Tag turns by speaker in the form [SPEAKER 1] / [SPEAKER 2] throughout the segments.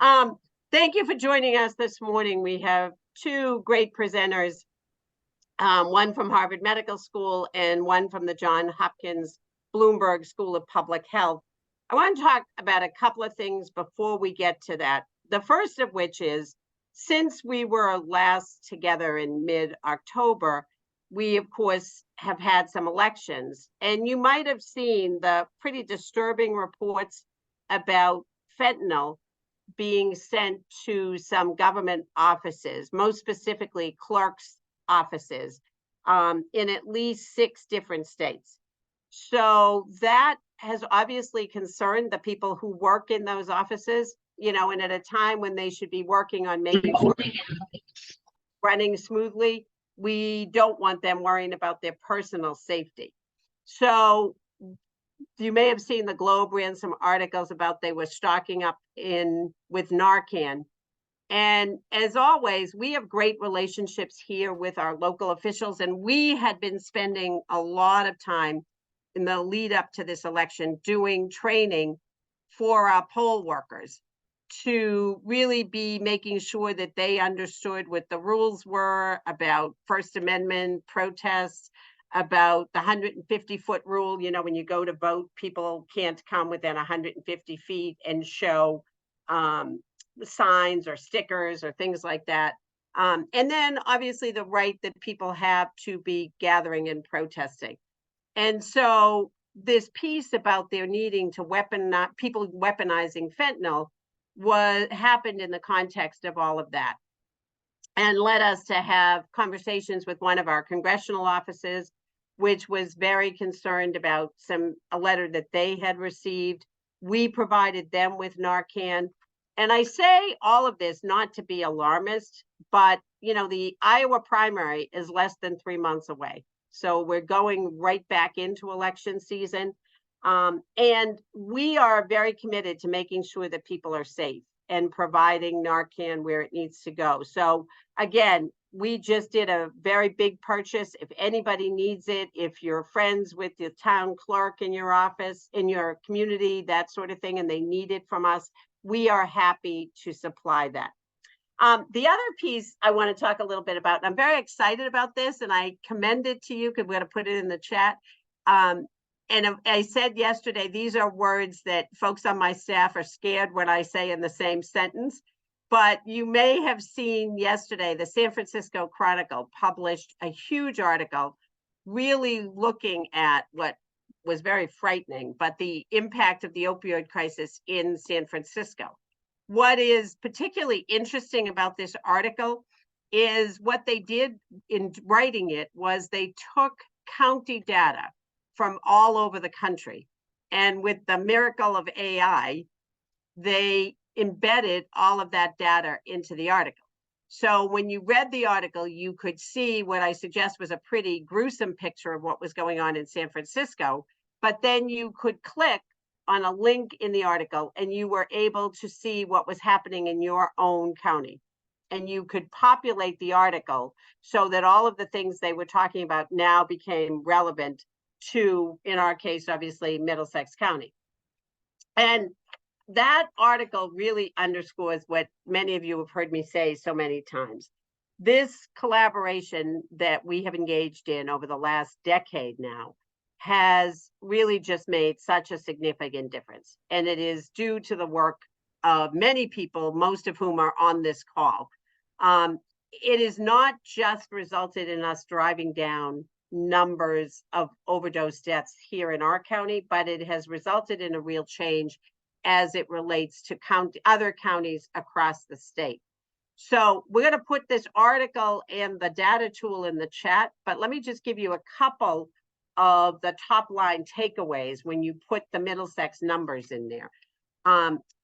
[SPEAKER 1] Um, Thank you for joining us this morning. We have two great presenters, one from Harvard Medical School and one from the Johns Hopkins Bloomberg School of Public Health. I want to talk about a couple of things before we get to that. The first of which is, since we were last together in mid-October, we, of course, have had some elections. And you might have seen the pretty disturbing reports about fentanyl being sent to some government offices, most specifically clerks' offices, in at least 6 different states. So that has obviously concerned the people who work in those offices, and at a time when they should be working on making sure running smoothly, we don't want them worrying about their personal safety. So you may have seen the Globe ran some articles about they were stocking up with Narcan. And as always, we have great relationships here with our local officials, and we had been spending a lot of time in the lead up to this election doing training for our poll workers to really be making sure that they understood what the rules were about First Amendment protests, about the 150-foot rule. When you go to vote, people can't come within 150 feet and show signs or stickers or things like that. And then obviously the right that people have to be gathering and protesting. And so this piece about their needing to people weaponizing fentanyl happened in the context of all of that, and led us to have conversations with one of our congressional offices, which was very concerned about a letter that they had received. We provided them with Narcan. And I say all of this not to be alarmist, but the Iowa primary is less than 3 months away. So we're going right back into election season. And we are very committed to making sure that people are safe and providing Narcan where it needs to go. So again, we just did a very big purchase. If anybody needs it, if you're friends with the town clerk in your office, in your community, that sort of thing, and they need it from us, we are happy to supply that. The other piece I want to talk a little bit about, and I'm very excited about this, and I commend it to you because we're going to put it in the chat. And I said yesterday, these are words that folks on my staff are scared when I say in the same sentence. But you may have seen yesterday, the San Francisco Chronicle published a huge article really looking at what was very frightening, but the impact of the opioid crisis in San Francisco. What is particularly interesting about this article is what they did in writing it was they took county data from all over the country. And with the miracle of AI, they embedded all of that data into the article. So when you read the article, you could see what I suggest was a pretty gruesome picture of what was going on in San Francisco. But then you could click on a link in the article and you were able to see what was happening in your own county. And you could populate the article so that all of the things they were talking about now became relevant to, in our case, obviously, Middlesex County. And that article really underscores what many of you have heard me say so many times. This collaboration that we have engaged in over the last decade now has really just made such a significant difference. And it is due to the work of many people, most of whom are on this call. It has not just resulted in us driving down numbers of overdose deaths here in our county, but it has resulted in a real change as it relates to other counties across the state. So we're going to put this article and the data tool in the chat, but let me just give you a couple of the top line takeaways when you put the Middlesex numbers in there.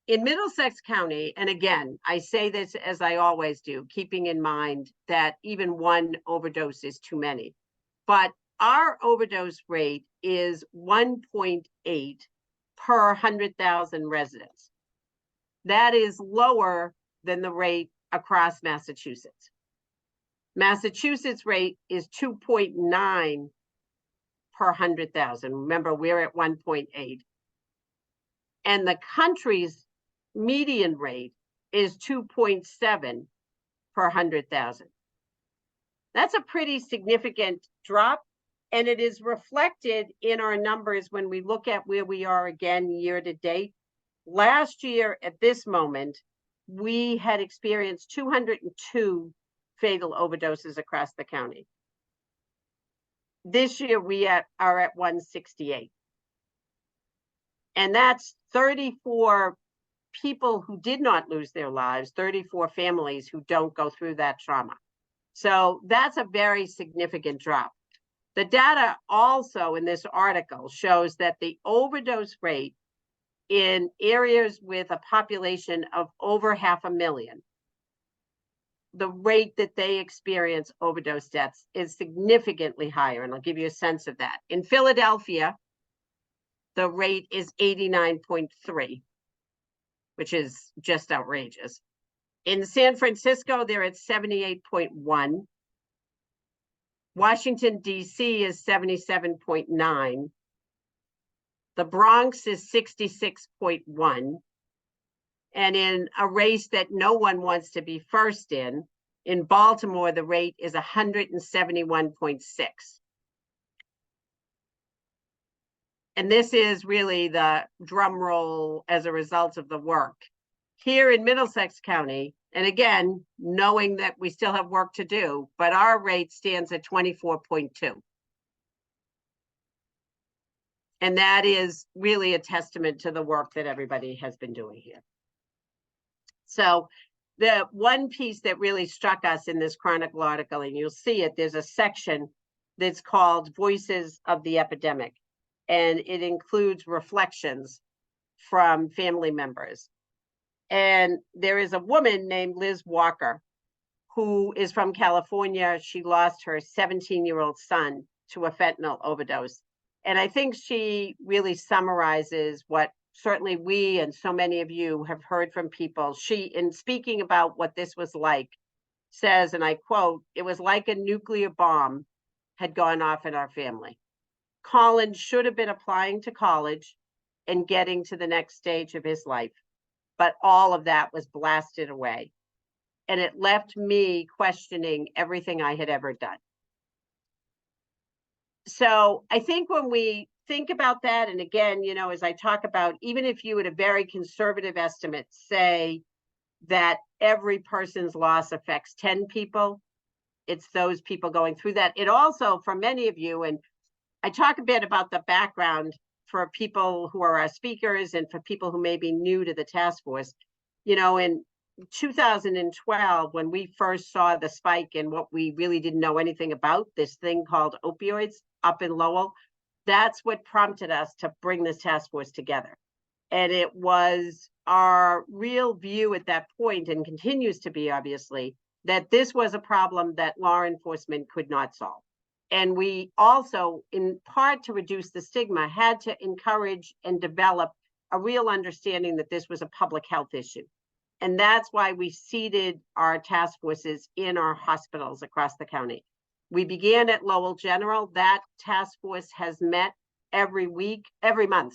[SPEAKER 1] In Middlesex County, and again, I say this as I always do, keeping in mind that even one overdose is too many, but our overdose rate is 1.8 per 100,000 residents. That is lower than the rate across Massachusetts. Massachusetts rate is 2.9 per 100,000. Remember, we're at 1.8. And the country's median rate is 2.7 per 100,000. That's a pretty significant drop, and it is reflected in our numbers when we look at where we are again year to date. Last year at this moment, we had experienced 202 fatal overdoses across the county. This year we are at 168. And that's 34 people who did not lose their lives, 34 families who don't go through that trauma. So that's a very significant drop. The data also in this article shows that the overdose rate in areas with a population of over 500,000, the rate that they experience overdose deaths is significantly higher. And I'll give you a sense of that. In Philadelphia, the rate is 89.3, which is just outrageous. In San Francisco, they're at 78.1. Washington, D.C. is 77.9. The Bronx is 66.1. And in a race that no one wants to be first in Baltimore, the rate is 171.6. And this is really the drum roll as a result of the work. Here in Middlesex County, and again, knowing that we still have work to do, but our rate stands at 24.2. And that is really a testament to the work that everybody has been doing here. So the one piece that really struck us in this Chronicle article, and you'll see it, there's a section that's called Voices of the Epidemic, and it includes reflections from family members. And there is a woman named Liz Walker, who is from California. She lost her 17-year-old son to a fentanyl overdose. And I think she really summarizes what certainly we and so many of you have heard from people. She, in speaking about what this was like, says, and I quote, "It was like a nuclear bomb had gone off in our family. Colin should have been applying to college and getting to the next stage of his life, but all of that was blasted away. And it left me questioning everything I had ever done." So I think when we think about that, and again, you know, as I talk about, even if you at a very conservative estimate say that every person's loss affects 10 people, it's those people going through that. It also, for many of you, and I talk a bit about the background for people who are our speakers and for people who may be new to the task force. You know, in 2012, when we first saw the spike and what we really didn't know anything about, this thing called opioids up in Lowell, that's what prompted us to bring this task force together. And it was our real view at that point, and continues to be obviously, that this was a problem that law enforcement could not solve. And we also, in part to reduce the stigma, had to encourage and develop a real understanding that this was a public health issue. And that's why we seated our task forces in our hospitals across the county. We began at Lowell General. That task force has met every month,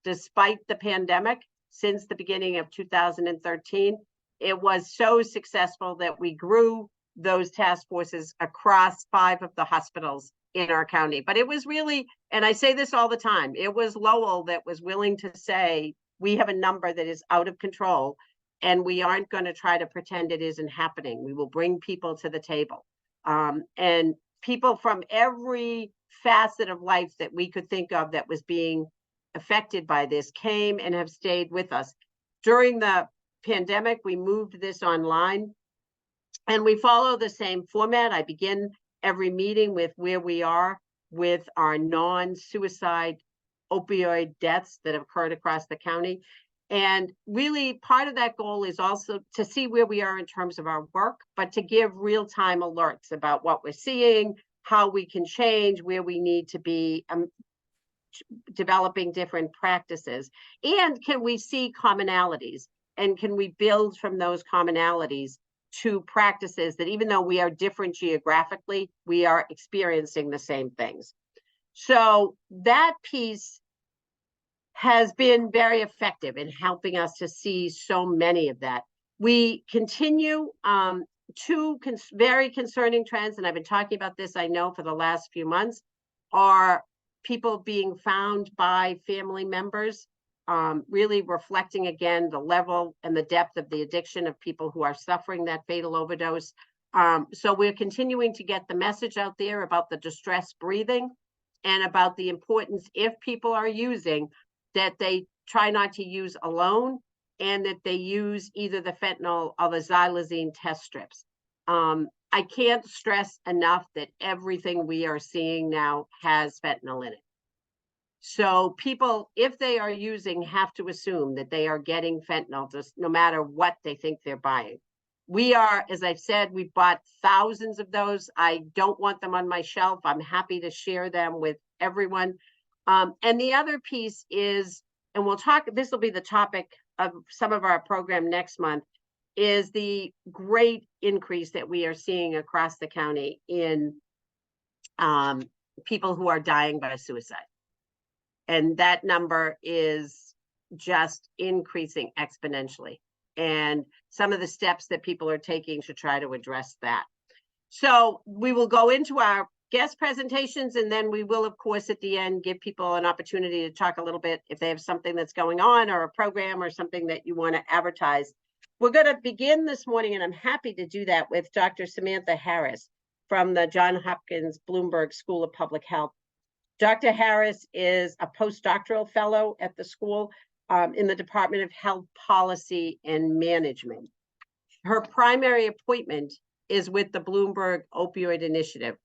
[SPEAKER 1] despite the pandemic since the beginning of 2013. It was so successful that we grew those task forces across 5 of the hospitals in our county. But it was really, and I say this all the time, it was Lowell that was willing to say, we have a number that is out of control, and we aren't going to try to pretend it isn't happening. We will bring people to the table. And people from every facet of life that we could think of that was being affected by this came and have stayed with us. During the pandemic, we moved this online, and we follow the same format. I begin every meeting with where we are with our non-suicide opioid deaths that have occurred across the county. And really part of that goal is also to see where we are in terms of our work, but to give real-time alerts about what we're seeing, how we can change, where we need to be developing different practices. And can we see commonalities? And can we build from those commonalities to practices that, even though we are different geographically, we are experiencing the same things? So that piece has been very effective in helping us to see so many of that. We continue two very concerning trends, and I've been talking about this, I know, for the last few months, are people being found by family members, really reflecting again the level and the depth of the addiction of people who are suffering that fatal overdose. So we're continuing to get the message out there about the distress breathing and about the importance, if people are using, that they try not to use alone, and that they use either the fentanyl or the xylazine test strips. I can't stress enough that everything we are seeing now has fentanyl in it. So people, if they are using, have to assume that they are getting fentanyl, just no matter what they think they're buying. We are, as I've said, we bought thousands of those. I don't want them on my shelf. I'm happy to share them with everyone. And the other piece is, and we'll talk, this will be the topic of some of our program next month, is the great increase that we are seeing across the county in people who are dying by suicide. And that number is just increasing exponentially. And some of the steps that people are taking to try to address that. So we will go into our guest presentations, and then we will, of course, at the end, give people an opportunity to talk a little bit if they have something that's going on or a program or something that you want to advertise. We're going to begin this morning, and I'm happy to do that, with Dr. Samantha Harris from the Johns Hopkins Bloomberg School of Public Health. Dr. Harris is a postdoctoral fellow at the school in the Department of Health Policy and Management. Her primary appointment is with the Bloomberg Opioid Initiative.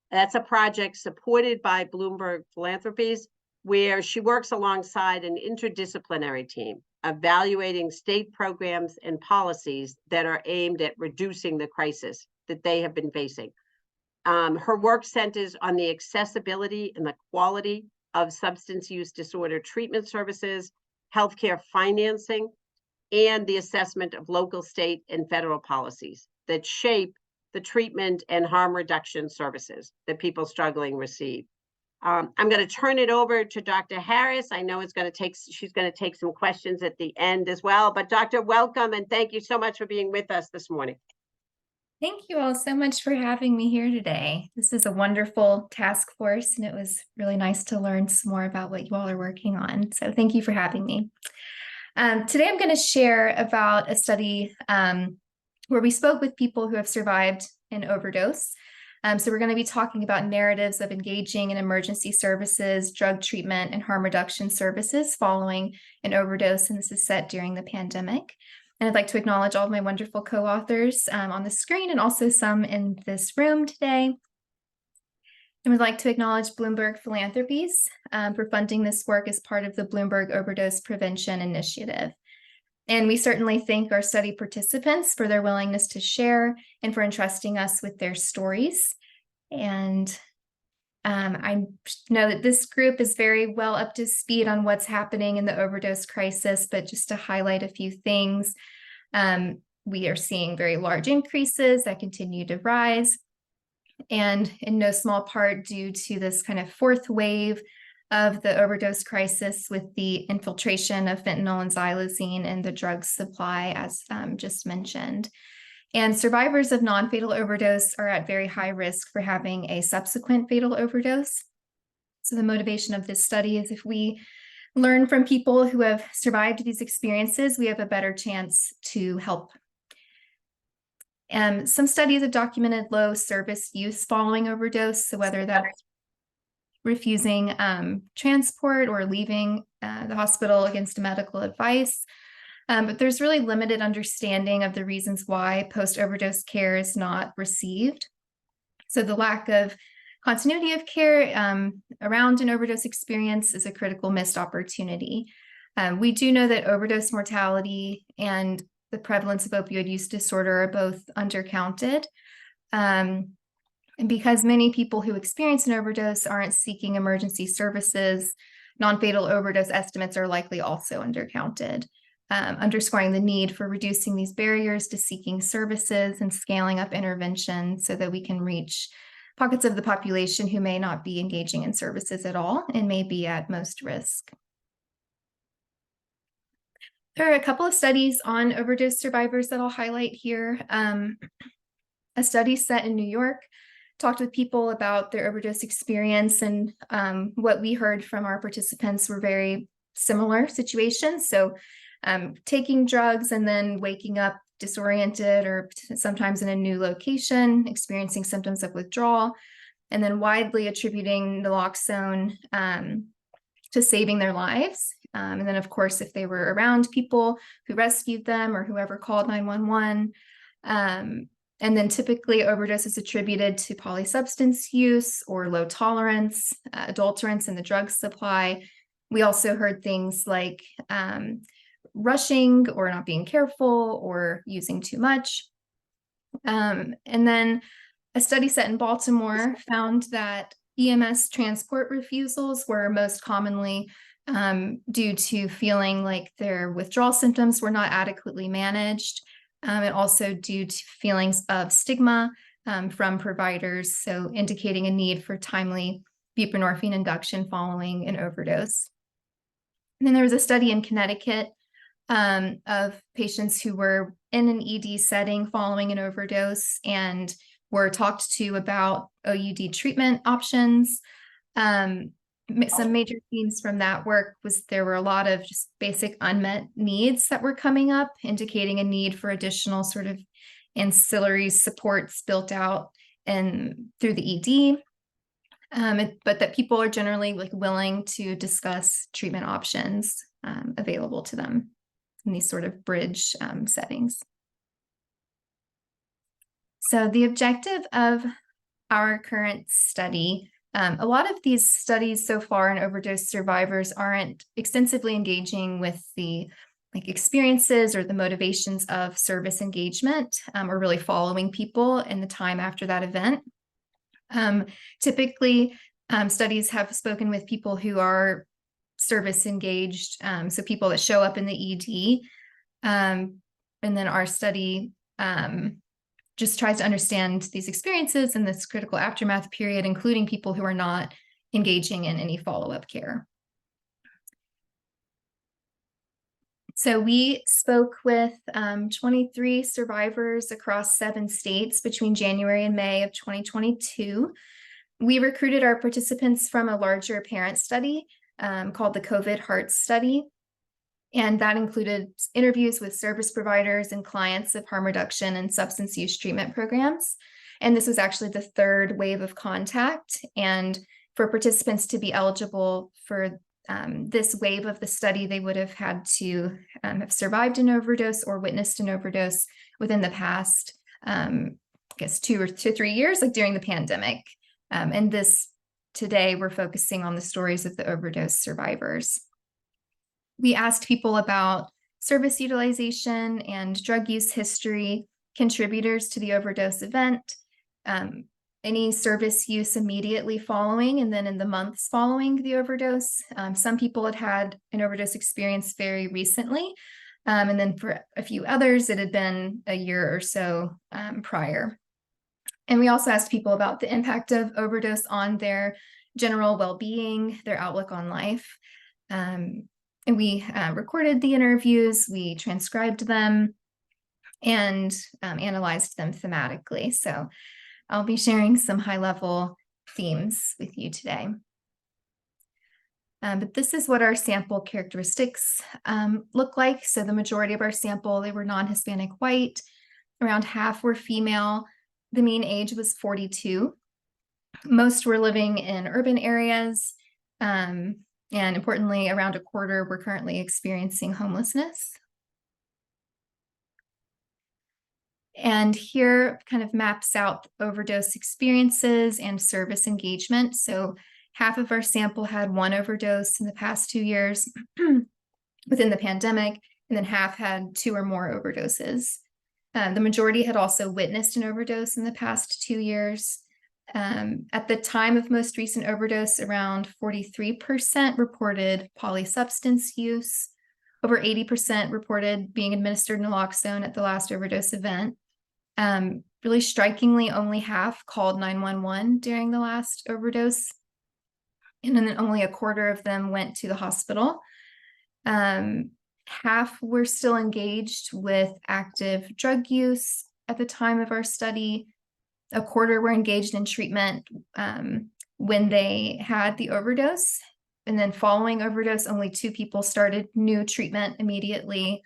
[SPEAKER 1] That's a project supported by Bloomberg Philanthropies, where she works alongside an interdisciplinary team, evaluating state programs and policies that are aimed at reducing the crisis that they have been facing. Her work centers on the accessibility and the quality of substance use disorder treatment services, healthcare financing, and the assessment of local, state, and federal policies that shape the treatment and harm reduction services that people struggling receive. I'm going to turn it over to Dr. Harris. I know she's going to take some questions at the end as well. But Doctor, welcome, and thank you so much for being with us this morning.
[SPEAKER 2] Thank you all so much for having me here today. This is a wonderful task force, and it was really nice to learn some more about what you all are working on. So thank you for having me. Today I'm going to share about a study where we spoke with people who have survived an overdose. So we're going to be talking about narratives of engaging in emergency services, drug treatment, and harm reduction services following an overdose, and this is set during the pandemic. And I'd like to acknowledge all of my wonderful co-authors on the screen, and also some in this room today. And we'd like to acknowledge Bloomberg Philanthropies for funding this work as part of the Bloomberg Overdose Prevention Initiative. And we certainly thank our study participants for their willingness to share and for entrusting us with their stories. And I know that this group is very well up to speed on what's happening in the overdose crisis, but just to highlight a few things, we are seeing very large increases that continue to rise, and in no small part due to this kind of fourth wave of the overdose crisis with the infiltration of fentanyl and xylazine in the drug supply, as just mentioned. And survivors of non-fatal overdose are at very high risk for having a subsequent fatal overdose. So the motivation of this study is, if we learn from people who have survived these experiences, we have a better chance to help. Some studies have documented low service use following overdose, so whether that's refusing transport or leaving the hospital against medical advice. But there's really limited understanding of the reasons why post-overdose care is not received. So the lack of continuity of care around an overdose experience is a critical missed opportunity. We do know that overdose mortality and the prevalence of opioid use disorder are both undercounted. And because many people who experience an overdose aren't seeking emergency services, non-fatal overdose estimates are likely also undercounted. Underscoring the need for reducing these barriers to seeking services and scaling up intervention so that we can reach pockets of the population who may not be engaging in services at all and may be at most risk. There are a couple of studies on overdose survivors that I'll highlight here. A study set in New York talked with people about their overdose experience, and what we heard from our participants were very similar situations. So taking drugs and then waking up disoriented or sometimes in a new location, experiencing symptoms of withdrawal, and then widely attributing naloxone to saving their lives. And then, of course, if they were around people who rescued them or whoever called 911. And then typically overdose is attributed to polysubstance use or low tolerance, adulterants in the drug supply. We also heard things like rushing or not being careful or using too much. And then a study set in Baltimore found that EMS transport refusals were most commonly due to feeling like their withdrawal symptoms were not adequately managed, and also due to feelings of stigma from providers, so indicating a need for timely buprenorphine induction following an overdose. And then there was a study in Connecticut of patients who were in an ED setting following an overdose and were talked to about OUD treatment options. Some major themes from that work was there were a lot of just basic unmet needs that were coming up, indicating a need for additional sort of ancillary supports built out and through the ED, but that people are generally like willing to discuss treatment options available to them in these sort of bridge settings. So the objective of our current study, a lot of these studies so far in overdose survivors aren't extensively engaging with the experiences or the motivations of service engagement, or really following people in the time after that event. Typically, studies have spoken with people who are service engaged, so people that show up in the ED, and then our study just tries to understand these experiences in this critical aftermath period, including people who are not engaging in any follow-up care. So we spoke with 23 survivors across 7 states between January and May of 2022. We recruited our participants from a larger parent study called the COVID Heart Study. And that included interviews with service providers and clients of harm reduction and substance use treatment programs. And this was actually the 3rd wave of contact. And for participants to be eligible for this wave of the study, they would have had to have survived an overdose or witnessed an overdose within the past, I guess, 2 to 3 years, like during the pandemic. And today we're focusing on the stories of the overdose survivors. We asked people about service utilization and drug use history, contributors to the overdose event, any service use immediately following, and then in the months following the overdose. Some people had had an overdose experience very recently, and then for a few others, it had been a year or so prior. And we also asked people about the impact of overdose on their general well-being, their outlook on life. And we recorded the interviews, we transcribed them, and analyzed them thematically. So I'll be sharing some high-level themes with you today. But this is what our sample characteristics look like. So the majority of our sample, they were non-Hispanic white. Around half were female. The mean age was 42. Most were living in urban areas. And importantly, around a quarter were currently experiencing homelessness. And here kind of maps out overdose experiences and service engagement. So half of our sample had 1 overdose in the past 2 years within the pandemic, and then half had 2 or more overdoses. The majority had also witnessed an overdose in the past 2 years. At the time of most recent overdose, around 43% reported polysubstance use. Over 80% reported being administered naloxone at the last overdose event. Really strikingly, only half called 911 during the last overdose. And then only a quarter of them went to the hospital. half were still engaged with active drug use at the time of our study. A quarter were engaged in treatment when they had the overdose. And then following overdose, only 2 people started new treatment immediately.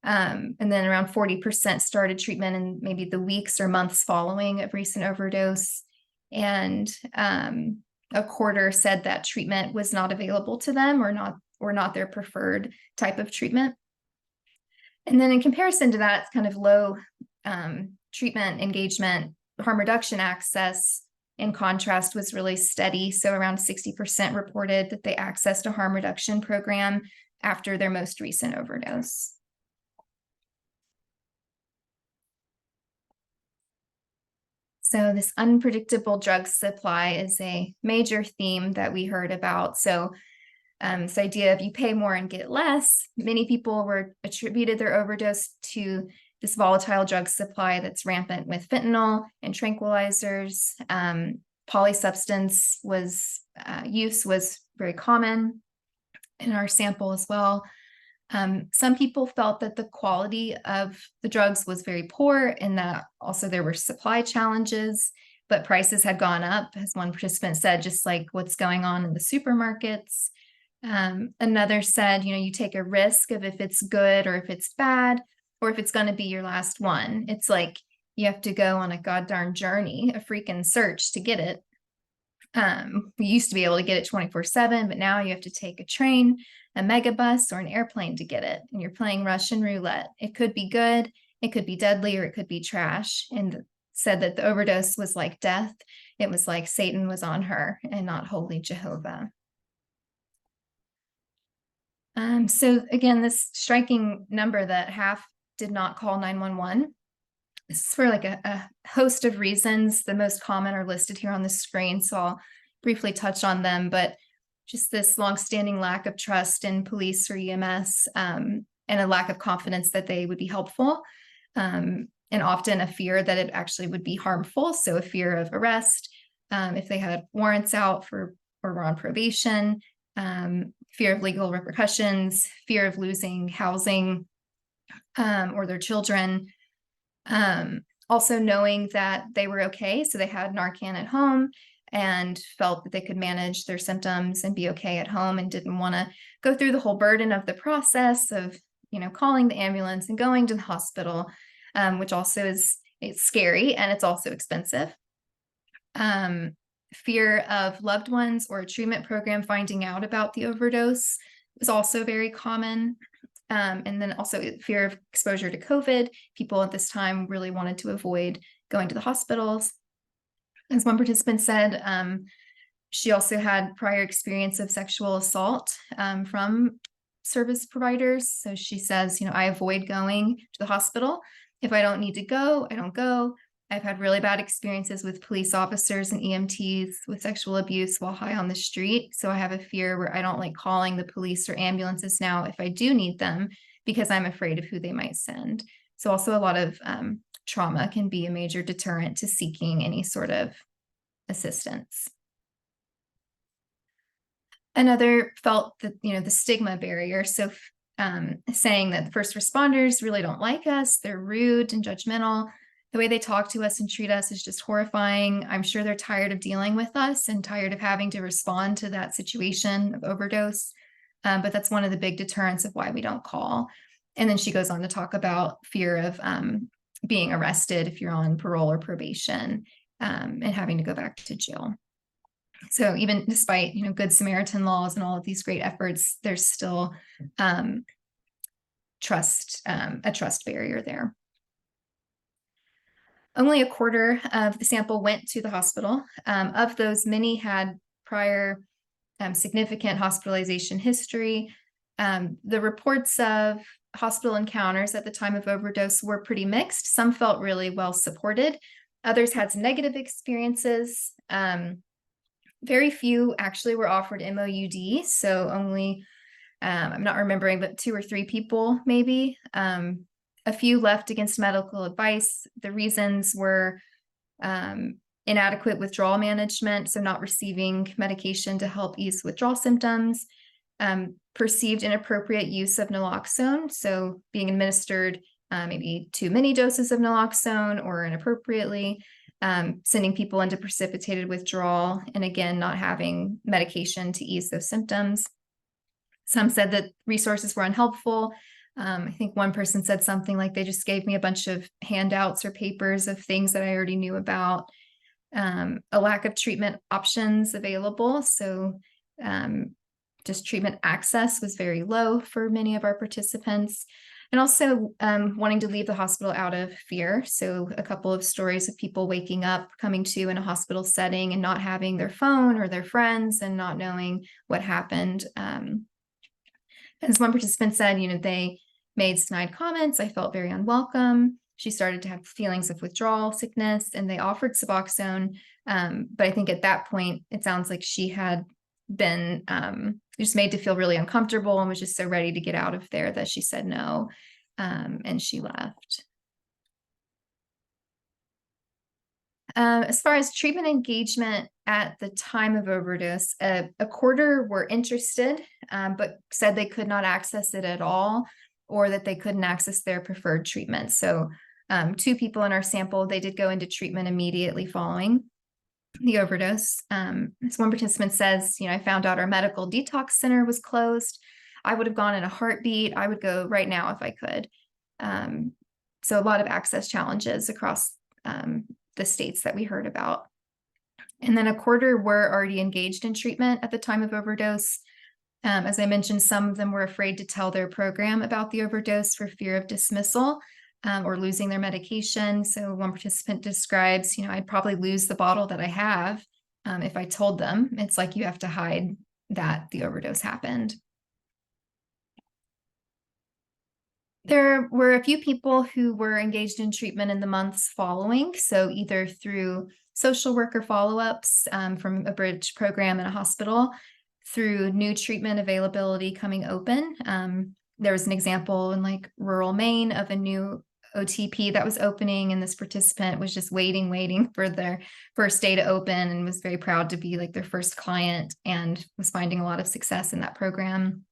[SPEAKER 2] And then around 40% started treatment in maybe the weeks or months following a recent overdose. And a quarter said that treatment was not available to them or not their preferred type of treatment. And then in comparison to that, kind of low treatment engagement, harm reduction access, in contrast, was really steady. So around 60% reported that they accessed a harm reduction program after their most recent overdose. So this unpredictable drug supply is a major theme that we heard about. So this idea of you pay more and get less, many people were attributed their overdose to this volatile drug supply that's rampant with fentanyl and tranquilizers. Polysubstance use was very common in our sample as well. Some people felt that the quality of the drugs was very poor and that also there were supply challenges, but prices had gone up, as one participant said, just like what's going on in the supermarkets. Another said, you take a risk of if it's good or if it's bad, or if it's going to be your last one. It's like you have to go on a goddamn journey, a freaking search to get it. We used to be able to get it 24/7, but now you have to take a train, a megabus, or an airplane to get it. And you're playing Russian roulette. It could be good, it could be deadly, or it could be trash. And said that the overdose was like death. It was like Satan was on her and not holy Jehovah. So again, this striking number that half did not call 911. This is for like a host of reasons. The most common are listed here on the screen, so I'll briefly touch on them, but just this longstanding lack of trust in police or EMS, and a lack of confidence that they would be helpful, and often a fear that it actually would be harmful. So a fear of arrest, if they had warrants out or were on probation, fear of legal repercussions, fear of losing housing or their children. Also knowing that they were okay, so they had Narcan at home and felt that they could manage their symptoms and be okay at home and didn't want to go through the whole burden of the process of, calling the ambulance and going to the hospital, which also it's scary and it's also expensive. Fear of loved ones or a treatment program finding out about the overdose is also very common. And then also fear of exposure to COVID. People at this time really wanted to avoid going to the hospitals. As one participant said, she also had prior experience of sexual assault from service providers. So she says, I avoid going to the hospital. If I don't need to go, I don't go. I've had really bad experiences with police officers and EMTs with sexual abuse while high on the street. So I have a fear where I don't like calling the police or ambulances now if I do need them because I'm afraid of who they might send. So also a lot of trauma can be a major deterrent to seeking any sort of assistance. Another felt that, the stigma barrier. So saying that the first responders really don't like us, they're rude and judgmental. The way they talk to us and treat us is just horrifying. I'm sure they're tired of dealing with us and tired of having to respond to that situation of overdose. But that's one of the big deterrents of why we don't call. And then she goes on to talk about fear of being arrested if you're on parole or probation, and having to go back to jail. So even despite, Good Samaritan laws and all of these great efforts, there's still a trust barrier there. Only a quarter of the sample went to the hospital. Of those, many had prior significant hospitalization history. The reports of hospital encounters at the time of overdose were pretty mixed. Some felt really well supported. Others had some negative experiences. Very few actually were offered MOUD. So only, I'm not remembering, but 2 or 3 people maybe. A few left against medical advice. The reasons were inadequate withdrawal management, so not receiving medication to help ease withdrawal symptoms, perceived inappropriate use of naloxone, so being administered maybe too many doses of naloxone or inappropriately, sending people into precipitated withdrawal, and again, not having medication to ease those symptoms. Some said that resources were unhelpful. I think one person said something like they just gave me a bunch of handouts or papers of things that I already knew about. A lack of treatment options available. So just treatment access was very low for many of our participants. And also wanting to leave the hospital out of fear. So a couple of stories of people waking up, coming to in a hospital setting and not having their phone or their friends and not knowing what happened. As one participant said, they made snide comments. I felt very unwelcome. She started to have feelings of withdrawal sickness, and they offered Suboxone. But I think at that point, it sounds like she had been just made to feel really uncomfortable and was just so ready to get out of there that she said no, and she left. As far as treatment engagement at the time of overdose, a quarter were interested, but said they could not access it at all, or that they couldn't access their preferred treatment. So 2 people in our sample, they did go into treatment immediately following the overdose. As one participant says, I found out our medical detox center was closed. I would have gone in a heartbeat. I would go right now if I could. So a lot of access challenges across the states that we heard about. And then a quarter were already engaged in treatment at the time of overdose. As I mentioned, some of them were afraid to tell their program about the overdose for fear of dismissal or losing their medication. So one participant describes, I'd probably lose the bottle that I have if I told them. It's like you have to hide that the overdose happened. There were a few people who were engaged in treatment in the months following, so either through social worker follow-ups from a bridge program in a hospital, through new treatment availability coming open. There was an example in rural Maine of a new OTP that was opening, and this participant was just waiting for their first day to open and was very proud to be their first client and was finding a lot of success in that program.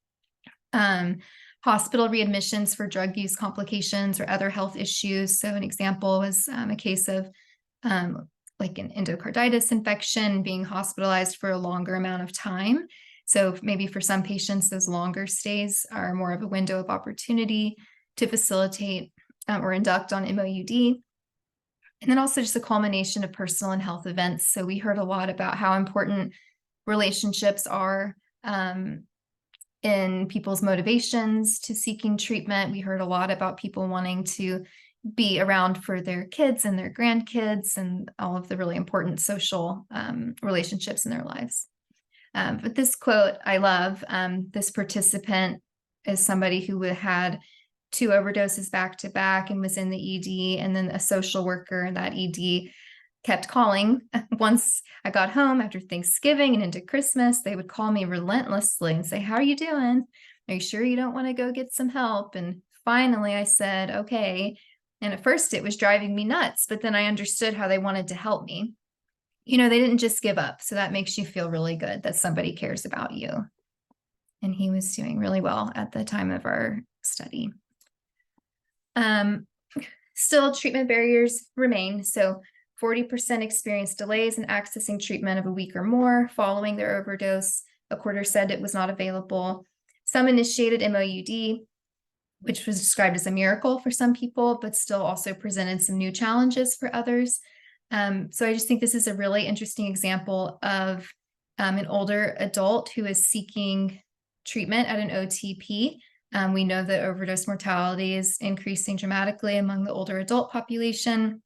[SPEAKER 2] Hospital readmissions for drug use complications or other health issues. So an example was a case of an endocarditis infection, being hospitalized for a longer amount of time. So maybe for some patients, those longer stays are more of a window of opportunity to facilitate or induct on MOUD. And then also just a culmination of personal and health events. So we heard a lot about how important relationships are in people's motivations to seeking treatment. We heard a lot about people wanting to be around for their kids and their grandkids and all of the really important social relationships in their lives. But this quote I love. This participant is somebody who had 2 overdoses back to back and was in the ED, and then a social worker in that ED kept calling. Once I got home after Thanksgiving and into Christmas, they would call me relentlessly and say, "How are you doing? Are you sure you don't want to go get some help?" And finally I said, "Okay." And at first it was driving me nuts, but then I understood how they wanted to help me. They didn't just give up. So that makes you feel really good that somebody cares about you. And he was doing really well at the time of our study. Still, treatment barriers remain. So 40% experienced delays in accessing treatment of a week or more following their overdose. A quarter said it was not available. Some initiated MOUD, which was described as a miracle for some people, but still also presented some new challenges for others. So I just think this is a really interesting example of an older adult who is seeking treatment at an OTP. We know that overdose mortality is increasing dramatically among the older adult population,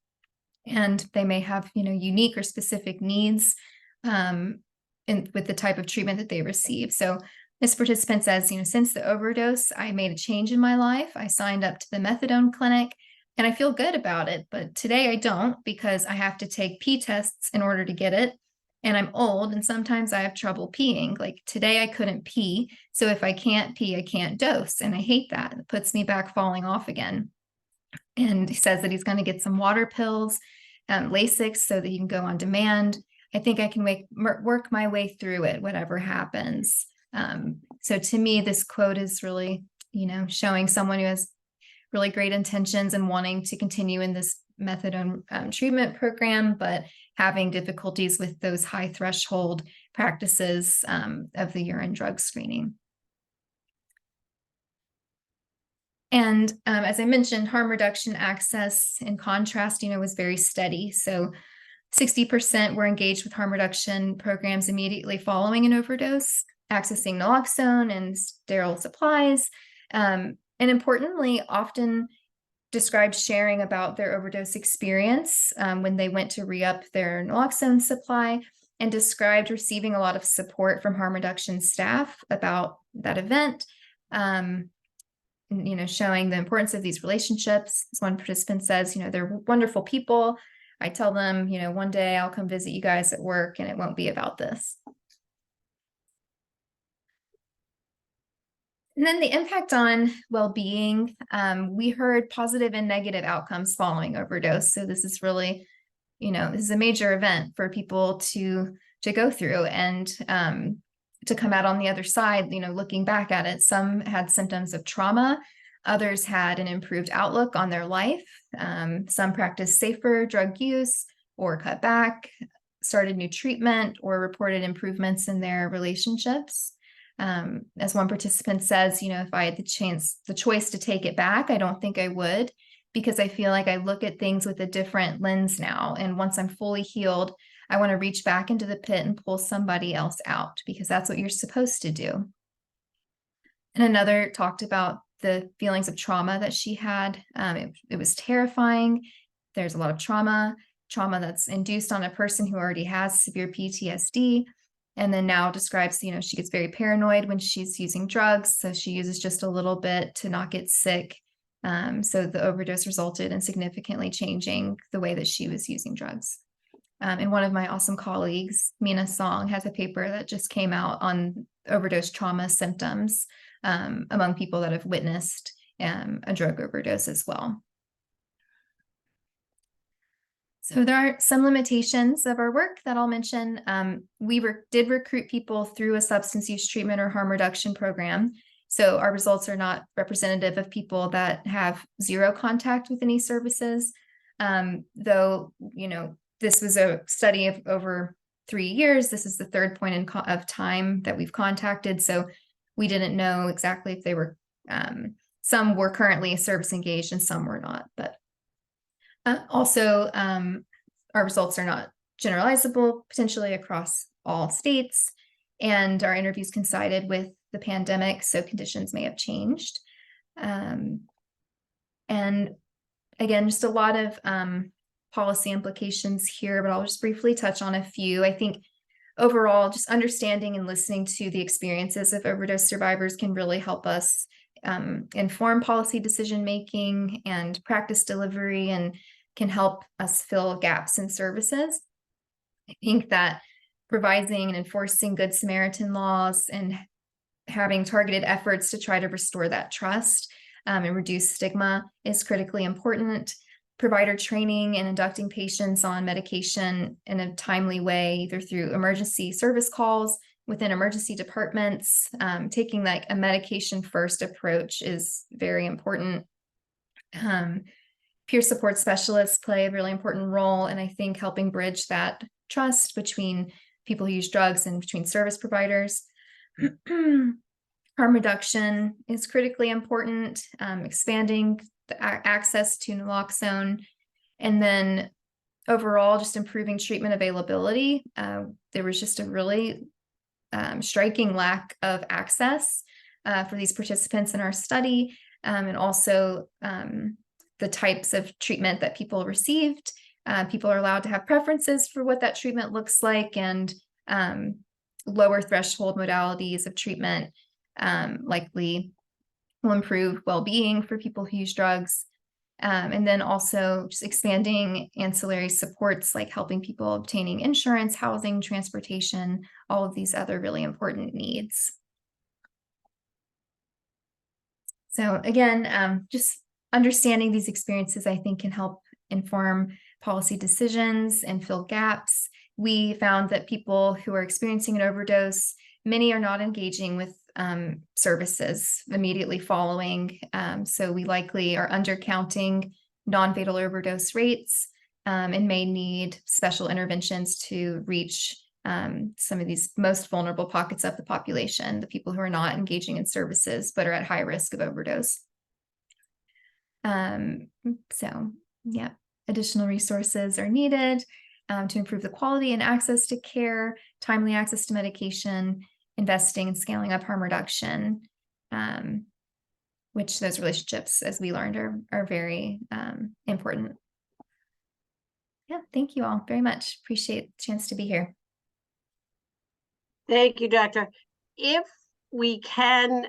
[SPEAKER 2] and they may have, unique or specific needs with the type of treatment that they receive. So this participant says, since the overdose, I made a change in my life. I signed up to the methadone clinic and I feel good about it. But today I don't, because I have to take pee tests in order to get it. And I'm old and sometimes I have trouble peeing. Like today I couldn't pee. So if I can't pee, I can't dose. And I hate that. It puts me back falling off again. And he says that he's going to get some water pills, Lasix, so that he can go on demand. I think I can work my way through it, whatever happens. So to me, this quote is really, showing someone who has really great intentions and wanting to continue in this methadone treatment program, but having difficulties with those high threshold practices of the urine drug screening. And as I mentioned, harm reduction access, in contrast, was very steady. So 60% were engaged with harm reduction programs immediately following an overdose, accessing naloxone and sterile supplies. And importantly, often described sharing about their overdose experience when they went to re-up their naloxone supply, and described receiving a lot of support from harm reduction staff about that event. Showing the importance of these relationships. As one participant says, they're wonderful people. I tell them, one day I'll come visit you guys at work and it won't be about this. And then the impact on well-being, we heard positive and negative outcomes following overdose. So this is really, this is a major event for people to go through, and to come out on the other side, looking back at it. Some had symptoms of trauma, others had an improved outlook on their life. Some practiced safer drug use or cut back, started new treatment, or reported improvements in their relationships. As one participant says, if I had the choice to take it back, I don't think I would, because I feel like I look at things with a different lens now. And once I'm fully healed, I want to reach back into the pit and pull somebody else out, because that's what you're supposed to do. And another talked about the feelings of trauma that she had. It was terrifying. There's a lot of trauma that's induced on a person who already has severe PTSD. And then now describes, she gets very paranoid when she's using drugs. So she uses just a little bit to not get sick. So the overdose resulted in significantly changing the way that she was using drugs. And one of my awesome colleagues, Mina Song, has a paper that just came out on overdose trauma symptoms among people that have witnessed a drug overdose as well. So there are some limitations of our work that I'll mention. We did recruit people through a substance use treatment or harm reduction program. So our results are not representative of people that have zero contact with any services. Though, this was a study of over 3 years. This is the third point of time that we've contacted. So we didn't know exactly if they were, some were currently service engaged and some were not, but also, our results are not generalizable potentially across all states, and our interviews coincided with the pandemic, so conditions may have changed. And again, just a lot of policy implications here, but I'll just briefly touch on a few. I think overall, just understanding and listening to the experiences of overdose survivors can really help us inform policy decision-making and practice delivery, and can help us fill gaps in services. I think that revising and enforcing Good Samaritan laws and having targeted efforts to try to restore that trust and reduce stigma is critically important. Provider training and inducting patients on medication in a timely way, either through emergency service calls within emergency departments, taking like a medication first approach is very important. Peer support specialists play a really important role, and I think helping bridge that trust between people who use drugs and between service providers. Harm reduction is critically important, expanding the access to naloxone, and then overall just improving treatment availability. There was just a really striking lack of access for these participants in our study, and also the types of treatment that people received. People are allowed to have preferences for what that treatment looks like, and lower threshold modalities of treatment likely will improve well-being for people who use drugs. And then also just expanding ancillary supports, like helping people obtaining insurance, housing, transportation, all of these other really important needs. So again, just understanding these experiences, I think, can help inform policy decisions and fill gaps. We found that people who are experiencing an overdose Many are not engaging with services immediately following. So we likely are undercounting non-fatal overdose rates and may need special interventions to reach some of these most vulnerable pockets of the population, the people who are not engaging in services but are at high risk of overdose. So yeah, additional resources are needed to improve the quality and access to care, timely access to medication, investing and scaling up harm reduction, which those relationships, as we learned, are very important. Yeah, thank you all very much. Appreciate the chance to be here.
[SPEAKER 1] Thank you, Doctor. If we can,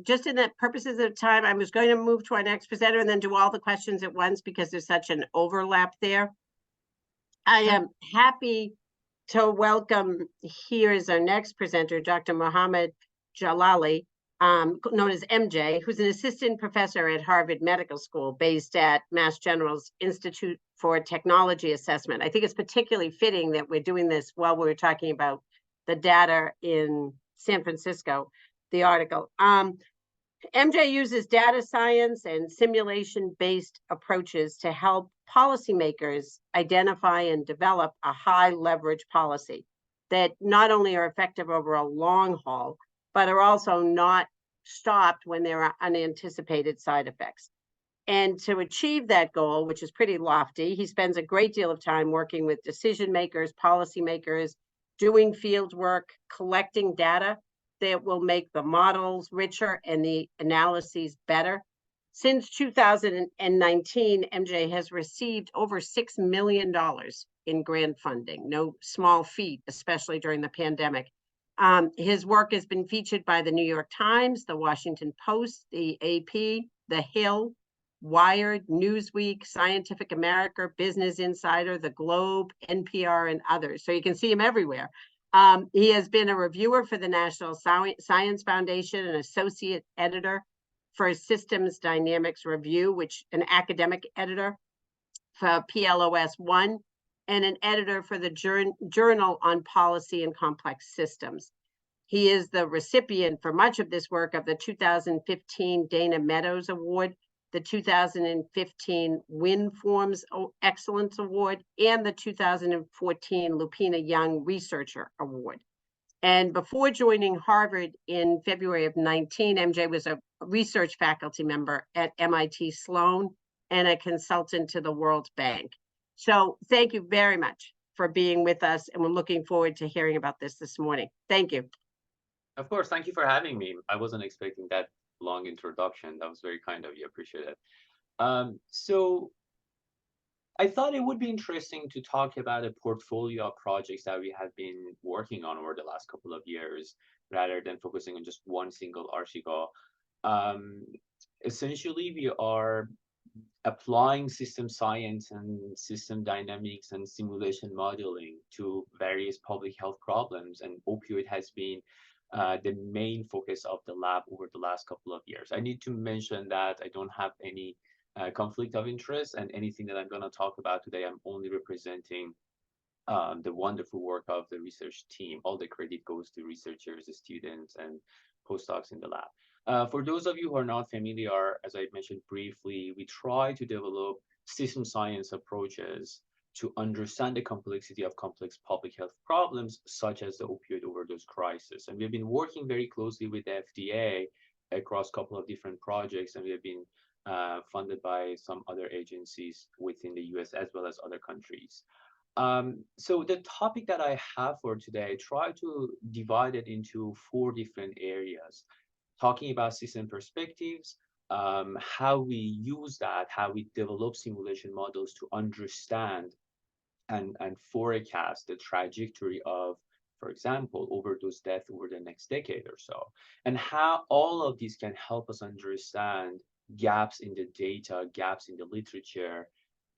[SPEAKER 1] just in the purposes of time, I was going to move to our next presenter and then do all the questions at once because there's such an overlap there. I am happy to welcome, here is our next presenter, Dr. Mohammed Jalali, known as MJ, who's an assistant professor at Harvard Medical School based at Mass General's Institute for Technology Assessment. I think it's particularly fitting that we're doing this while we're talking about the data in San Francisco, the article. MJ uses data science and simulation-based approaches to help policymakers identify and develop a high leverage policy that not only are effective over a long haul, but are also not stopped when there are unanticipated side effects. And to achieve that goal, which is pretty lofty, he spends a great deal of time working with decision makers, policymakers, doing field work, collecting data that will make the models richer and the analyses better. Since 2019, MJ has received over $6 million in grant funding, no small feat, especially during the pandemic. His work has been featured by the New York Times, the Washington Post, the AP, The Hill, Wired, Newsweek, Scientific America, Business Insider, The Globe, NPR, and others. So you can see him everywhere. He has been a reviewer for the National Science Foundation, an associate editor for Systems Dynamics Review, which an academic editor for PLOS One, and an editor for the Journal on Policy and Complex Systems. He is the recipient for much of this work of the 2015 Dana Meadows Award, the 2015 WinForms Excellence Award, and the 2014 Lupina Young Researcher Award. And before joining Harvard in February of 19, MJ was a research faculty member at MIT Sloan and a consultant to the World Bank. So thank you very much for being with us, and we're looking forward to hearing about this morning. Thank you.
[SPEAKER 3] Of course, thank you for having me. I wasn't expecting that long introduction. That was very kind of you. Appreciate it. So I thought it would be interesting to talk about a portfolio of projects that we have been working on over the last couple of years, rather than focusing on just one single article. Essentially, we are applying system science and system dynamics and simulation modeling to various public health problems, and opioid has been the main focus of the lab over the last couple of years. I need to mention that I don't have any conflict of interest, and anything that I'm going to talk about today, I'm only representing the wonderful work of the research team. All the credit goes to researchers, students, and postdocs in the lab. For those of you who are not familiar, as I mentioned briefly, we try to develop system science approaches to understand the complexity of complex public health problems, such as the opioid overdose crisis. And we've been working very closely with the FDA across a couple of different projects, and we have been funded by some other agencies within the US as well as other countries. So the topic that I have for today, I try to divide it into 4 different areas, talking about system perspectives, how we use that, how we develop simulation models to understand and forecast the trajectory of, for example, overdose death over the next decade or so, and how all of these can help us understand gaps in the data, gaps in the literature,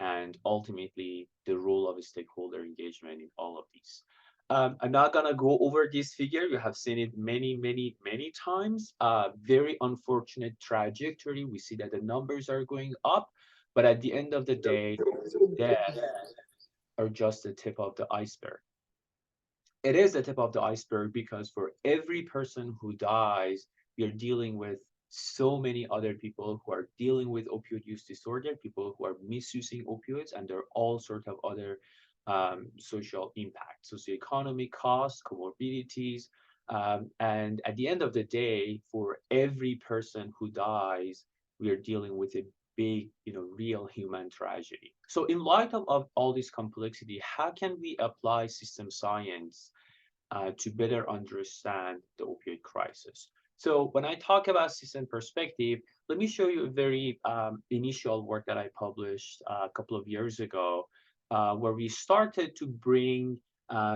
[SPEAKER 3] and ultimately the role of stakeholder engagement in all of these. I'm not gonna go over this figure. You have seen it many, many, many times. Very unfortunate trajectory. We see that the numbers are going up, but at the end of the day, death are just the tip of the iceberg. it is the tip of the iceberg, because for every person who dies, we are dealing with so many other people who are dealing with opioid use disorder, people who are misusing opioids, and there are all sorts of other social impacts, socioeconomic costs, comorbidities. And at the end of the day, for every person who dies, we are dealing with a big, real human tragedy. So in light of all this complexity, how can we apply system science to better understand the opioid crisis? So when I talk about system perspective, let me show you a very initial work that I published a couple of years ago, where we started to bring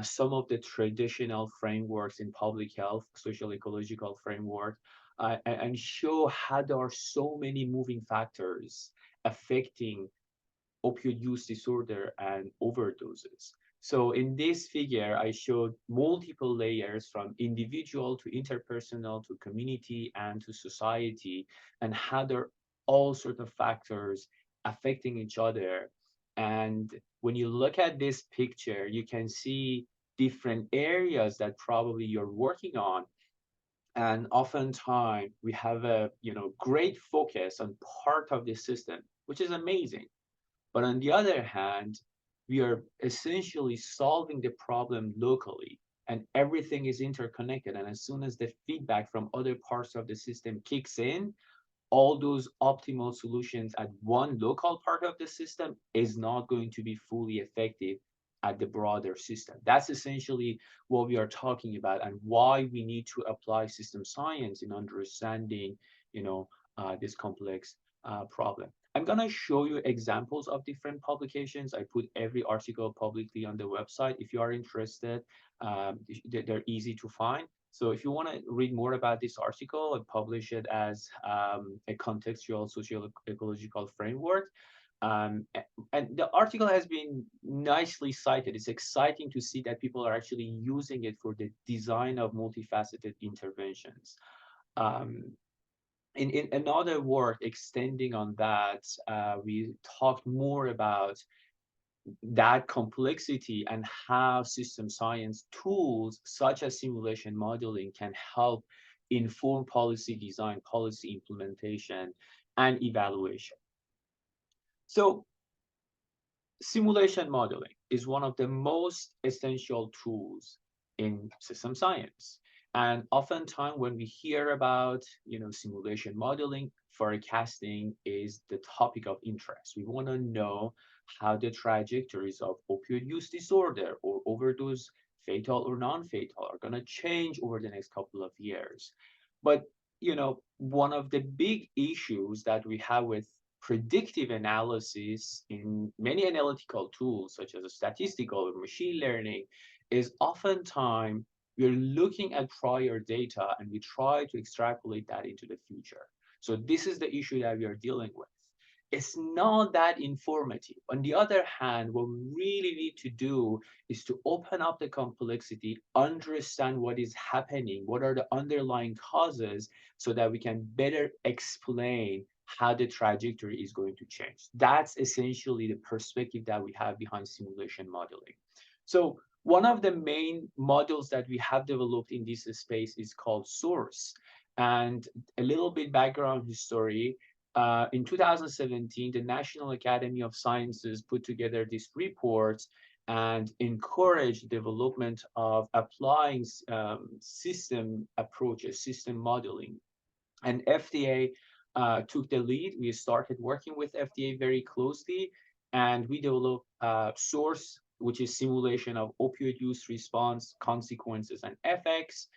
[SPEAKER 3] some of the traditional frameworks in public health, social ecological framework, and show how there are so many moving factors affecting opioid use disorder and overdoses. So in this figure, I showed multiple layers from individual to interpersonal to community and to society, and how there are all sorts of factors affecting each other. And when you look at this picture, you can see different areas that probably you're working on. And oftentimes we have a great focus on part of the system, which is amazing. But on the other hand, we are essentially solving the problem locally, and everything is interconnected. And as soon as the feedback from other parts of the system kicks in, all those optimal solutions at one local part of the system is not going to be fully effective at the broader system. That's essentially what we are talking about, and why we need to apply system science in understanding, this complex problem. I'm gonna show you examples of different publications. I put every article publicly on the website. If you are interested, they're easy to find. So if you want to read more about this article, I publish it as a contextual socio-ecological framework. And the article has been nicely cited. It's exciting to see that people are actually using it for the design of multifaceted interventions. Um, in another work extending on that, we talked more about that complexity and how system science tools such as simulation modeling can help inform policy design, policy implementation, and evaluation. So simulation modeling is one of the most essential tools in system science. And oftentimes when we hear about, simulation modeling, forecasting is the topic of interest. We want to know how the trajectories of opioid use disorder or overdose, fatal or non-fatal, are going to change over the next couple of years. But, one of the big issues that we have with predictive analysis in many analytical tools, such as statistical or machine learning, is oftentimes we're looking at prior data and we try to extrapolate that into the future. So this is the issue that we are dealing with. It's not that informative. On the other hand, what we really need to do is to open up the complexity, understand what is happening, what are the underlying causes, so that we can better explain how the trajectory is going to change. That's essentially the perspective that we have behind simulation modeling. So one of the main models that we have developed in this space is called SOURCE. And a little bit background history. In 2017, the National Academy of Sciences put together this report and encouraged development of applying system approaches, system modeling. And FDA took the lead. We started working with FDA very closely, and we developed SOURCE, which is simulation of opioid use response, consequences, and effects.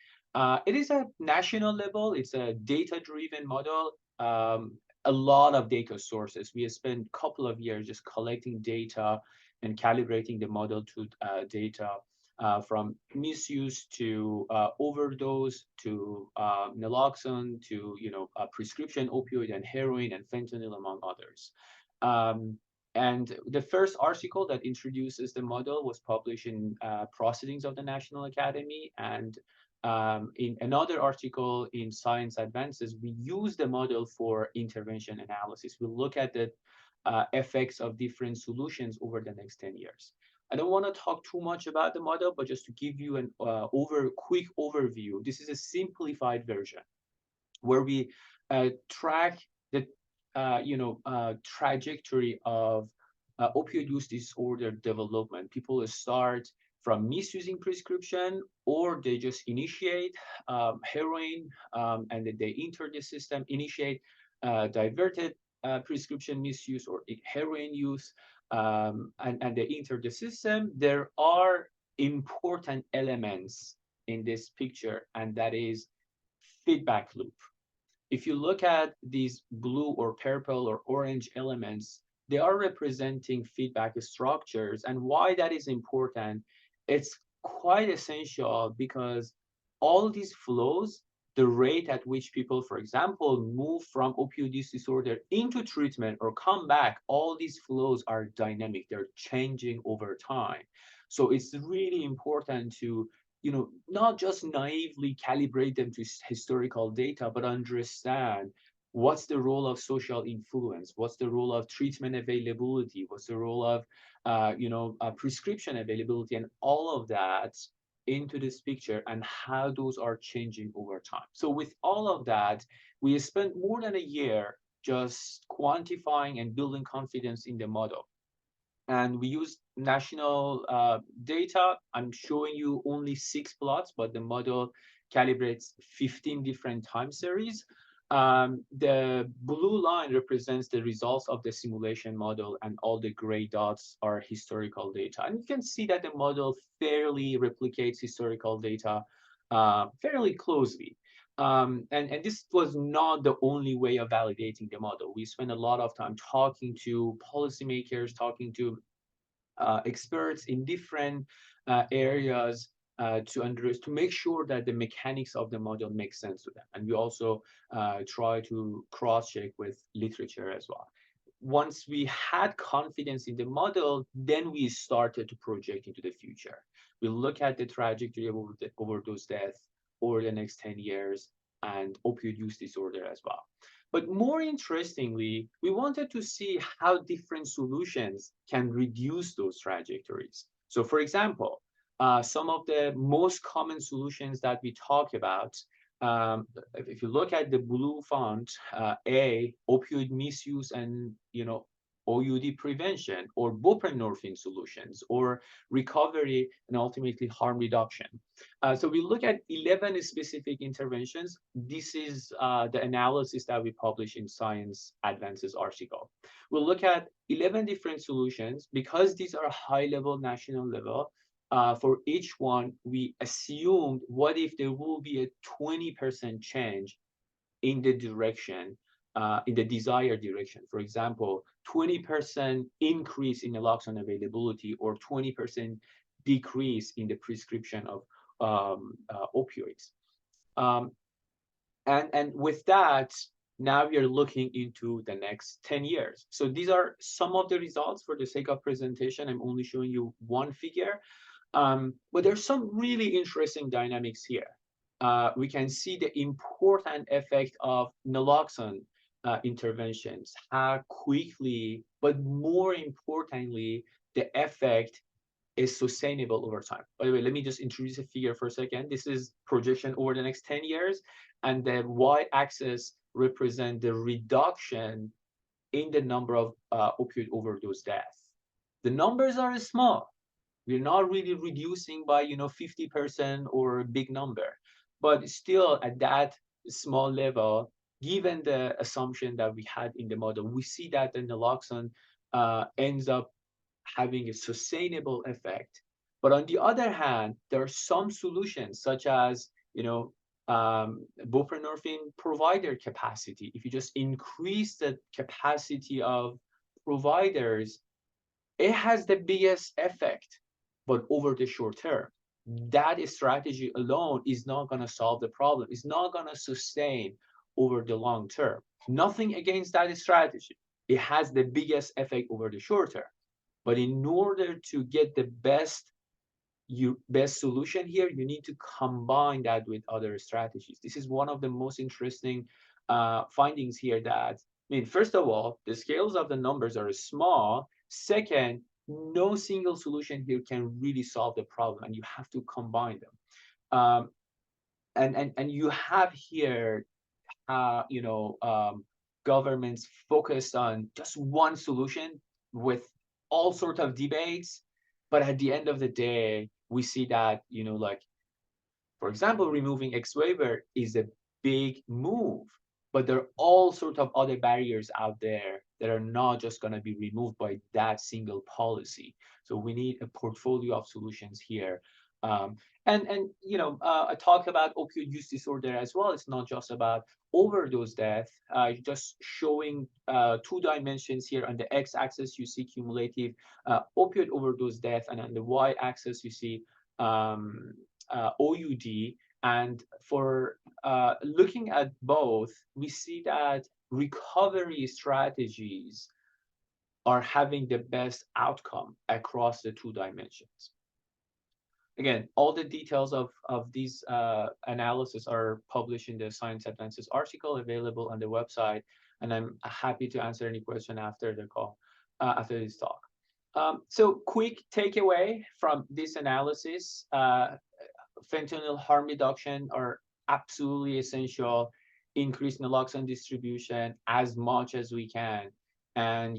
[SPEAKER 3] It is a national level. It's a data-driven model. A lot of data sources. We have spent a couple of years just collecting data and calibrating the model to data from misuse to overdose to naloxone to prescription opioid and heroin and fentanyl, among others. And the first article that introduces the model was published in Proceedings of the National Academy. And in another article in Science Advances, we use the model for intervention analysis. We look at the effects of different solutions over the next 10 years. I don't want to talk too much about the model, but just to give you an quick overview, this is a simplified version where we track the trajectory of opioid use disorder development. People start from misusing prescription, or they just initiate heroin, and then they enter the system, initiate diverted prescription misuse or heroin use, and they enter the system. There are important elements in this picture, and that is feedback loop. If you look at these blue or purple or orange elements, they are representing feedback structures. And why that is important, it's quite essential because all these flows, the rate at which people, for example, move from opioid use disorder into treatment or come back, all these flows are dynamic. They're changing over time. So it's really important to not just naively calibrate them to historical data, but understand what's the role of social influence, what's the role of treatment availability, what's the role of prescription availability, and all of that into this picture, and how those are changing over time. So with all of that, we spent more than a year just quantifying and building confidence in the model. And we use national data. I'm showing you only 6 plots, but the model calibrates 15 different time series. The blue line represents the results of the simulation model, and all the gray dots are historical data. And you can see that the model fairly replicates historical data fairly closely. And this was not the only way of validating the model. We spent a lot of time talking to policymakers, talking to experts in different areas to make sure that the mechanics of the model make sense to them. And we also try to cross-check with literature as well. Once we had confidence in the model, then we started to project into the future. We look at the trajectory of overdose death over the next 10 years and opioid use disorder as well. But more interestingly, we wanted to see how different solutions can reduce those trajectories. So for example, some of the most common solutions that we talk about, if you look at the blue font, opioid misuse and OUD prevention, or buprenorphine solutions, or recovery and ultimately harm reduction. So we look at 11 specific interventions. This is the analysis that we publish in Science Advances article. We'll look at 11 different solutions. Because these are high-level, national level, for each one, we assumed what if there will be a 20% change in the direction, in the desired direction. For example, 20% increase in naloxone availability, or 20% decrease in the prescription of opioids. And with that, now we are looking into the next 10 years. So these are some of the results. For the sake of presentation, I'm only showing you one figure. But there's some really interesting dynamics here. We can see the important effect of naloxone interventions, how quickly, but more importantly, the effect is sustainable over time. By the way, let me just introduce a figure for a second. This is projection over the next 10 years, and the y-axis represent the reduction in the number of opioid overdose deaths. The numbers are small. We're not really reducing by 50% or a big number, but still at that small level, given the assumption that we had in the model, we see that the naloxone ends up having a sustainable effect. But on the other hand, there are some solutions such as buprenorphine provider capacity. If you just increase the capacity of providers, it has the biggest effect. But over the short term, that strategy alone is not going to solve the problem. It's not going to sustain over the long term. Nothing against that strategy. It has the biggest effect over the short term. But in order to get the best solution here, you need to combine that with other strategies. This is one of the most interesting findings here. That, I mean, first of all, the scales of the numbers are small. Second, no single solution here can really solve the problem, and you have to combine them. And you have here, governments focused on just one solution with all sorts of debates, but at the end of the day, we see that, like, for example, removing X waiver is a big move, but there are all sorts of other barriers out there that are not just going to be removed by that single policy. So we need a portfolio of solutions here. Um, I talk about opioid use disorder as well. It's not just about overdose death. Just showing two dimensions here. On the x-axis, you see cumulative opioid overdose death, and on the y-axis, you see um, OUD. And for looking at both, we see that recovery strategies are having the best outcome across the two dimensions. Again, all the details of these analysis are published in the Science Advances article available on the website, and I'm happy to answer any question after the call, after this talk. So quick takeaway from this analysis, fentanyl harm reduction are absolutely essential. Increase naloxone distribution as much as we can, and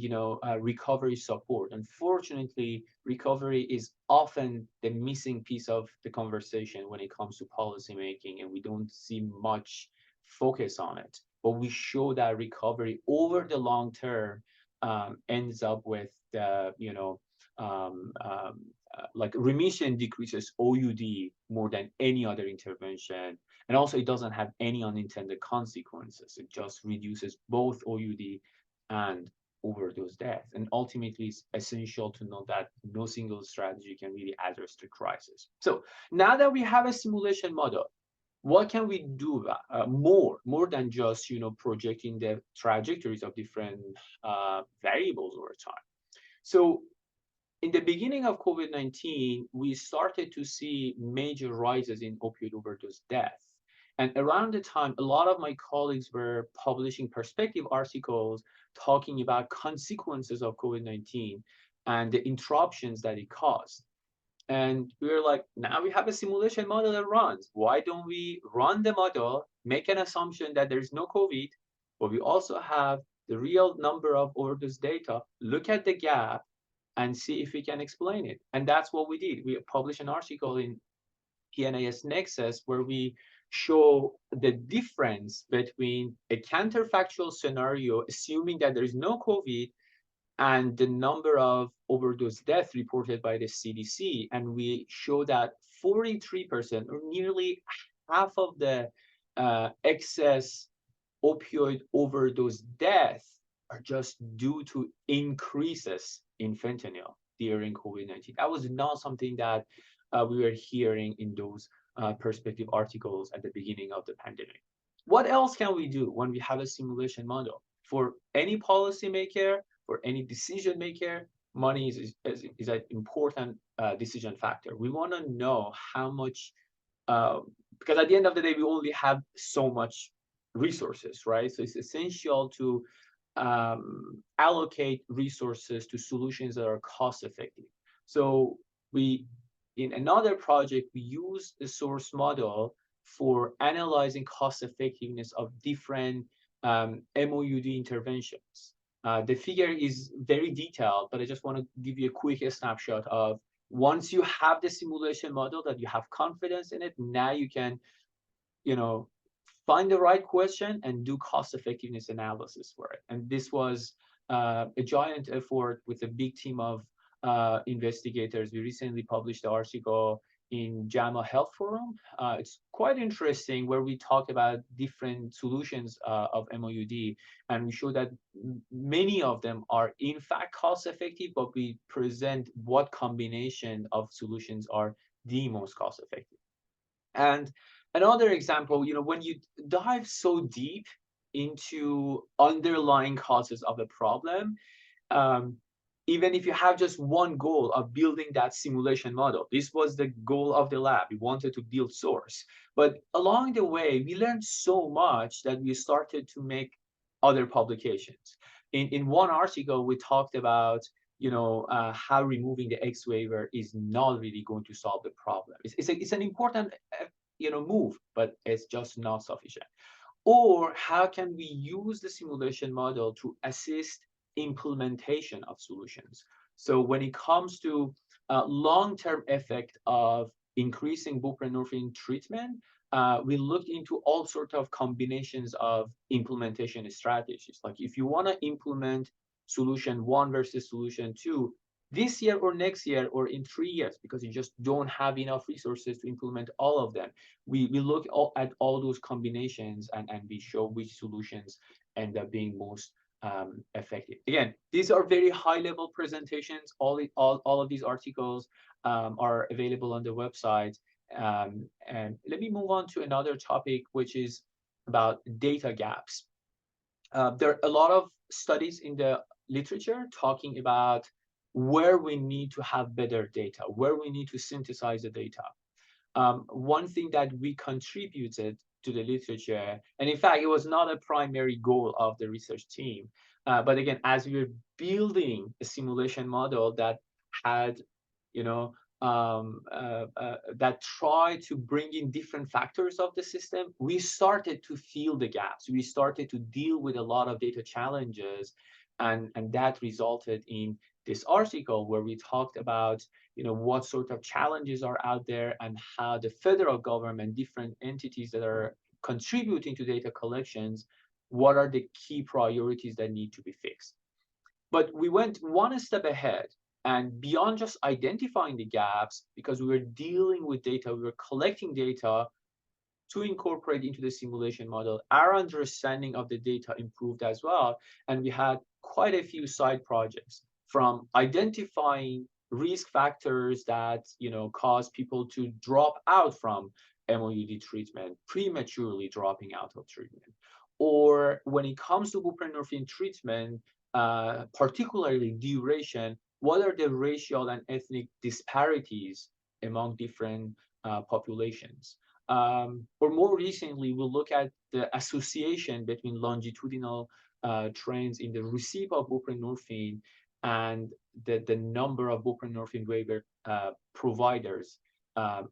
[SPEAKER 3] recovery support. Unfortunately, recovery is often the missing piece of the conversation when it comes to policy making, and we don't see much focus on it. But we show that recovery over the long term ends up with the um, um, like remission decreases OUD more than any other intervention. And also it doesn't have any unintended consequences. It just reduces both OUD and overdose death. And ultimately it's essential to know that no single strategy can really address the crisis. So now that we have a simulation model, what can we do more than just projecting the trajectories of different variables over time? So in the beginning of COVID-19, we started to see major rises in opioid overdose death. And around the time, a lot of my colleagues were publishing perspective articles talking about consequences of COVID-19 and the interruptions that it caused. And we were like, now we have a simulation model that runs. Why don't we run the model, make an assumption that there's no COVID, but we also have the real number of overdose data, look at the gap, and see if we can explain it. And that's what we did. We published an article in PNAS Nexus where we show the difference between a counterfactual scenario, assuming that there is no COVID, and the number of overdose deaths reported by the CDC. And we show that 43%, or nearly half of the excess opioid overdose deaths are just due to increases in fentanyl during COVID-19. That was not something that we were hearing in those perspective articles at the beginning of the pandemic. What else can we do when we have a simulation model? For any policymaker, for any decision maker, money is an important decision factor. We want to know how much, because at the end of the day, we only have so much resources, right? So it's essential to allocate resources to solutions that are cost effective. So in another project, we use the source model for analyzing cost effectiveness of different MOUD interventions. The figure is very detailed, but I just want to give you a quick snapshot of once you have the simulation model that you have confidence in it, now you can, find the right question and do cost effectiveness analysis for it. And this was a giant effort with a big team of investigators. We recently published the article in JAMA Health Forum. It's quite interesting where we talk about different solutions of MOUD, and we show that many of them are in fact cost effective, but we present what combination of solutions are the most cost effective. And another example, when you dive so deep into underlying causes of a problem, even if you have just one goal of building that simulation model, this was the goal of the lab. We wanted to build source. But along the way, we learned so much that we started to make other publications. In one article, we talked about how removing the X waiver is not really going to solve the problem. It's an important move, but it's just not sufficient. Or how can we use the simulation model to assist implementation of solutions? So when it comes to long-term effect of increasing buprenorphine treatment, we looked into all sorts of combinations of implementation strategies. Like if you want to implement solution one versus solution two this year or next year or in 3 years, because you just don't have enough resources to implement all of them, we look at all those combinations and we show which solutions end up being most effective. Again, these are very high level presentations. All of these articles are available on the website. And let me move on to another topic, which is about data gaps. There are a lot of studies in the literature talking about where we need to have better data, where we need to synthesize the data. One thing that we contributed to the literature, and in fact, it was not a primary goal of the research team, but again, as we were building a simulation model that had, that tried to bring in different factors of the system, we started to feel the gaps. We started to deal with a lot of data challenges, and that resulted in this article where we talked about what sort of challenges are out there and how the federal government, different entities that are contributing to data collections, what are the key priorities that need to be fixed. But we went one step ahead, and beyond just identifying the gaps, because we were dealing with data, we were collecting data to incorporate into the simulation model, our understanding of the data improved as well. And we had quite a few side projects, from identifying risk factors that cause people to drop out from MOUD treatment, prematurely dropping out of treatment. Or when it comes to buprenorphine treatment, particularly duration, what are the racial and ethnic disparities among different populations? Or more recently, we'll look at the association between longitudinal trends in the receipt of buprenorphine and the number of buprenorphine waiver providers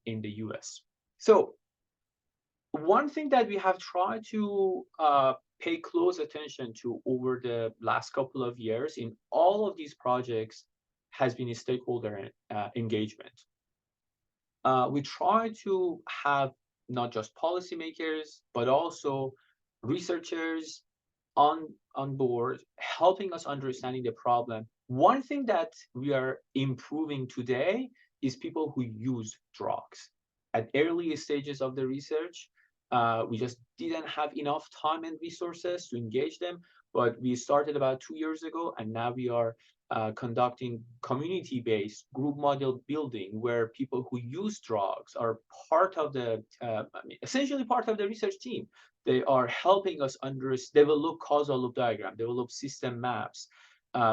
[SPEAKER 3] in the US. So one thing that we have tried to pay close attention to over the last couple of years in all of these projects has been stakeholder engagement. We try to have not just policymakers, but also researchers on board, helping us understanding the problem. One thing that we are improving today is people who use drugs. At early stages of the research, we just didn't have enough time and resources to engage them, but we started about 2 years ago, and now we are conducting community-based group model building, where people who use drugs are part of the, essentially part of the research team. They are helping us develop causal loop diagram, develop system maps.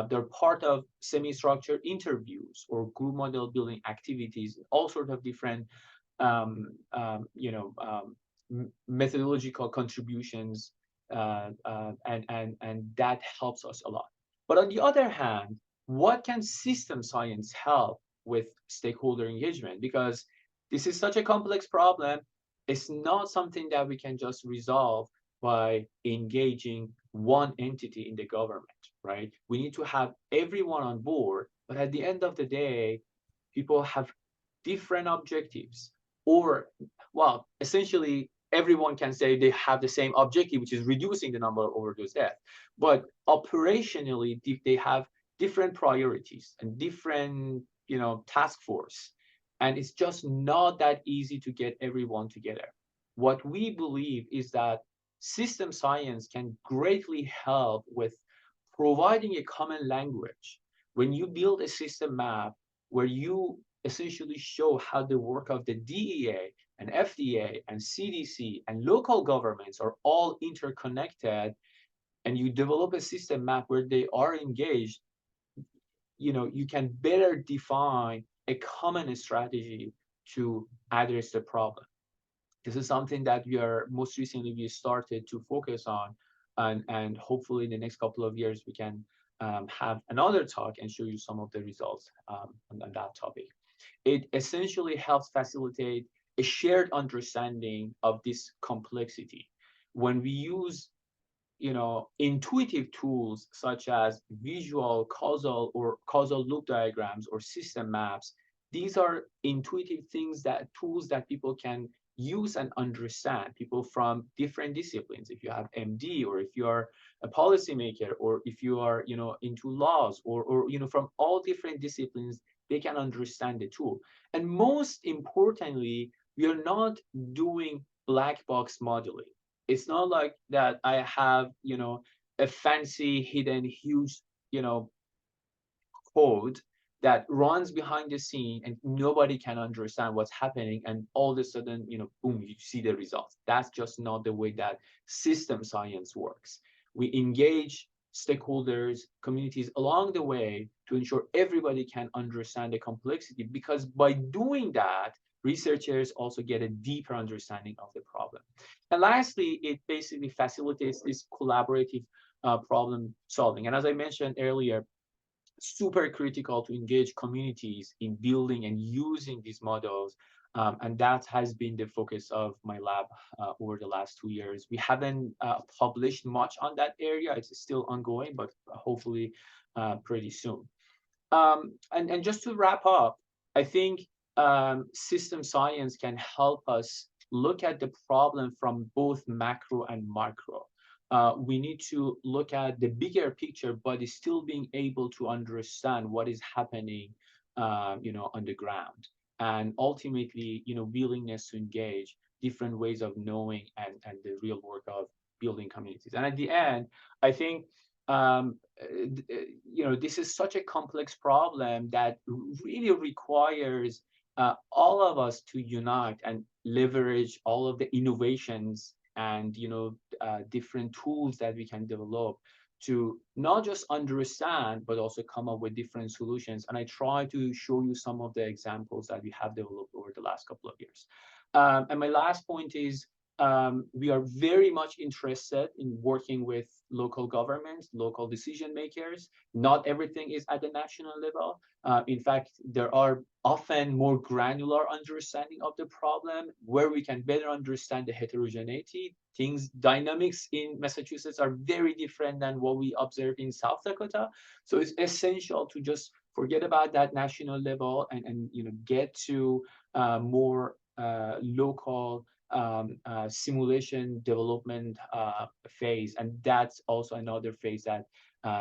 [SPEAKER 3] They're part of semi-structured interviews or group model building activities, all sorts of different, methodological contributions, and that helps us a lot. But on the other hand, what can system science help with stakeholder engagement? Because this is such a complex problem. It's not something that we can just resolve by engaging one entity in the government, right? We need to have everyone on board, but at the end of the day, people have different objectives, or, well, essentially, everyone can say they have the same objective, which is reducing the number of overdose deaths. But operationally, they have different priorities and different, task force. And it's just not that easy to get everyone together. What we believe is that system science can greatly help with providing a common language. When you build a system map where you essentially show how the work of the DEA and FDA and CDC and local governments are all interconnected, and you develop a system map where they are engaged, you can better define a common strategy to address the problem. This is something that most recently we started to focus on, and hopefully in the next couple of years we can have another talk and show you some of the results on that topic. It essentially helps facilitate a shared understanding of this complexity. When we use intuitive tools such as visual, causal loop diagrams or system maps, these are intuitive tools that people can use and understand, people from different disciplines. If you have MD, or if you are a policymaker, or if you are, into laws, or from all different disciplines, they can understand the tool. And most importantly, we are not doing black box modeling. It's not like that I have, a fancy, hidden, huge, code that runs behind the scene and nobody can understand what's happening. And all of a sudden, boom, you see the results. That's just not the way that system science works. We engage stakeholders, communities along the way to ensure everybody can understand the complexity, because by doing that, researchers also get a deeper understanding of the problem. And lastly, it basically facilitates this collaborative problem solving. And as I mentioned earlier, super critical to engage communities in building and using these models. And that has been the focus of my lab over the last 2 years. We haven't published much on that area. It's still ongoing, but hopefully pretty soon. And just to wrap up, I think system science can help us look at the problem from both macro and micro. We need to look at the bigger picture, but is still being able to understand what is happening, on the ground, and ultimately, willingness to engage different ways of knowing and the real work of building communities. And at the end, I think, this is such a complex problem that really requires all of us to unite and leverage all of the innovations and different tools that we can develop to not just understand but also come up with different solutions. And I try to show you some of the examples that we have developed over the last couple of years. And my last point is, we are very much interested in working with local governments, local decision makers. Not everything is at the national level. In fact, there are often more granular understanding of the problem where we can better understand the heterogeneity. Dynamics in Massachusetts are very different than what we observe in South Dakota. So it's essential to just forget about that national level and get to more local simulation development phase. And that's also another phase that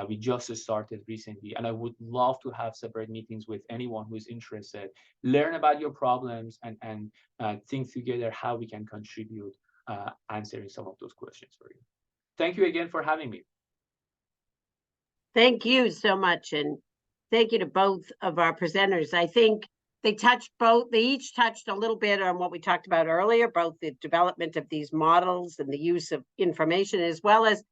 [SPEAKER 3] we just started recently. And I would love to have separate meetings with anyone who is interested, learn about your problems, and think together how we can contribute answering some of those questions for you. Thank you again for having me.
[SPEAKER 1] Thank you so much. And thank you to both of our presenters. I think they each touched a little bit on what we talked about earlier, both the development of these models and the use of information, as well as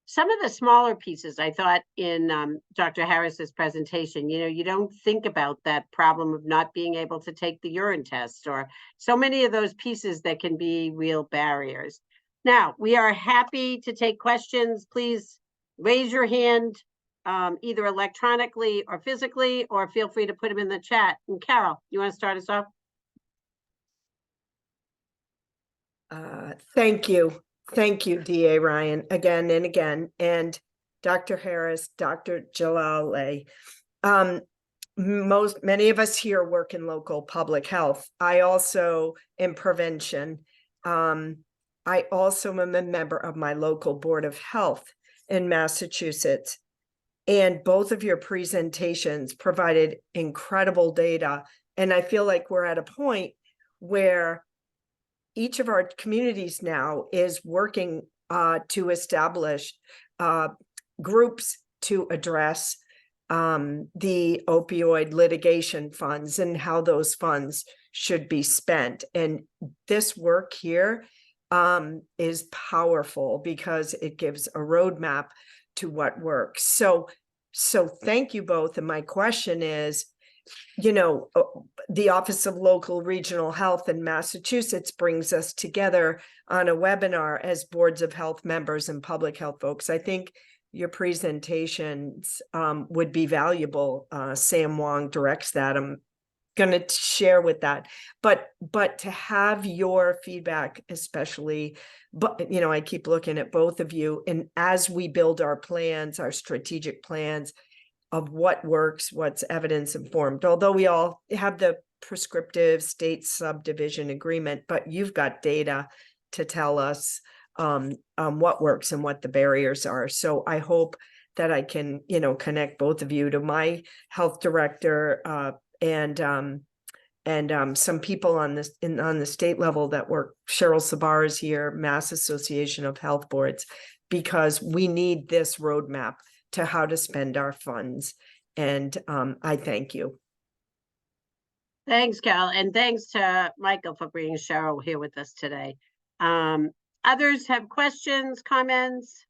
[SPEAKER 1] some of the smaller pieces. I thought in Dr. Harris's presentation, you don't think about that problem of not being able to take the urine test, or so many of those pieces that can be real barriers. Now, we are happy to take questions. Please raise your hand, either electronically or physically, or feel free to put them in the chat. And Carol, you want to start us off?
[SPEAKER 4] Thank you. Thank you, DA Ryan, again and again. And Dr. Harris, Dr. Jalali. Many of us here work in local public health. I also am prevention. I also am a member of my local board of health in Massachusetts. And both of your presentations provided incredible data. And I feel like we're at a point where each of our communities now is working to establish groups to address the opioid litigation funds and how those funds should be spent. And this work here is powerful because it gives a roadmap to what works. So thank you both. And my question is, the Office of Local Regional Health in Massachusetts brings us together on a webinar as boards of health members and public health folks. I think your presentations would be valuable. Sam Wong directs that. I'm going to share with that, but to have your feedback, especially, but I keep looking at both of you, and as we build our plans, our strategic plans of what works, what's evidence informed, although we all have the prescriptive state subdivision agreement, but you've got data to tell us what works and what the barriers are. So I hope that I can, connect both of you to my health director and some people on the state level that work. Cheryl Sabar is here, Mass Association of Health Boards, because we need this roadmap to how to spend our funds. And I thank you.
[SPEAKER 1] Thanks, Carol, and thanks to Michael for bringing Cheryl here with us today. Others have questions, comments?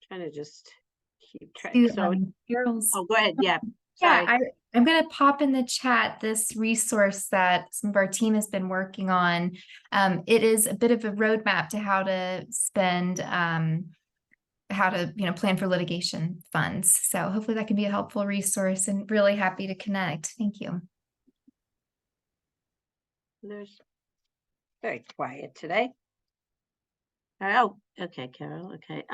[SPEAKER 1] Trying to just keep track. So,
[SPEAKER 2] Carol's.
[SPEAKER 1] oh, go ahead. Yeah.
[SPEAKER 2] Yeah,
[SPEAKER 1] Sorry.
[SPEAKER 2] I'm going to pop in the chat this resource that some of our team has been working on. It is a bit of a roadmap to how to spend, how to, plan for litigation funds. So hopefully that can be a helpful resource, and really happy to connect. Thank you.
[SPEAKER 1] There's very quiet today. Oh, okay, Carol. Okay.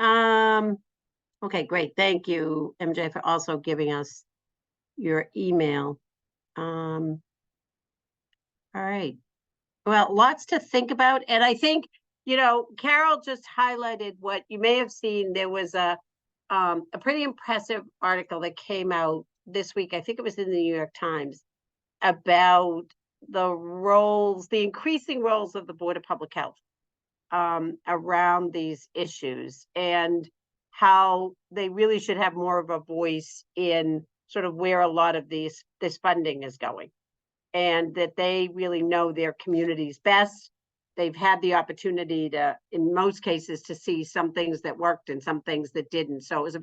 [SPEAKER 1] Okay, great. Thank you, MJ, for also giving us your email. All right. Well, lots to think about. And I think, Carol just highlighted what you may have seen. There was a pretty impressive article that came out this week. I think it was in the New York Times, about the increasing roles of the Board of Public Health around these issues, and how they really should have more of a voice in sort of where a lot of this funding is going, and that they really know their communities best. They've had the opportunity to, in most cases, to see some things that worked and some things that didn't. So it was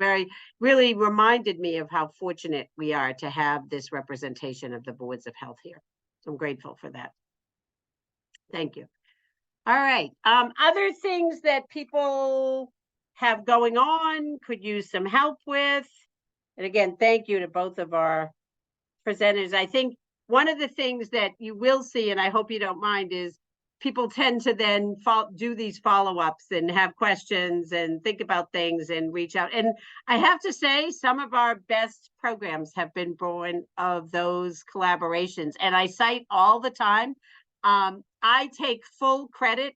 [SPEAKER 1] really reminded me of how fortunate we are to have this representation of the boards of health here. So I'm grateful for that. Thank you. All right. Other things that people have going on, could use some help with. And again, thank you to both of our presenters. I think one of the things that you will see, and I hope you don't mind, is people tend to then do these follow-ups and have questions and think about things and reach out. And I have to say, some of our best programs have been born of those collaborations. And I cite all the time, I take full credit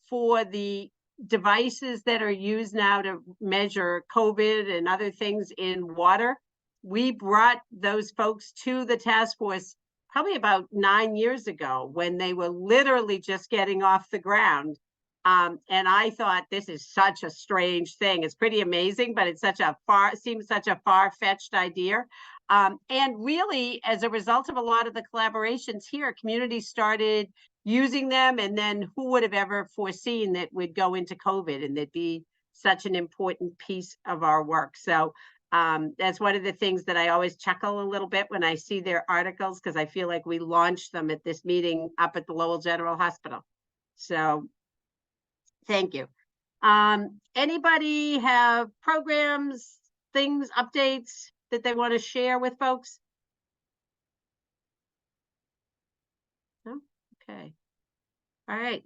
[SPEAKER 1] for the devices that are used now to measure COVID and other things in water. We brought those folks to the task force probably about 9 years ago, when they were literally just getting off the ground. And I thought, this is such a strange thing. It's pretty amazing, but it's seems such a far-fetched idea. And really, as a result of a lot of the collaborations here, communities started using them. And then who would have ever foreseen that we'd go into COVID and that'd be such an important piece of our work. So that's one of the things that I always chuckle a little bit when I see their articles, because I feel like we launched them at this meeting up at the Lowell General Hospital. So thank you. Anybody have programs, things, updates that they want to share with folks? No? Okay. All right.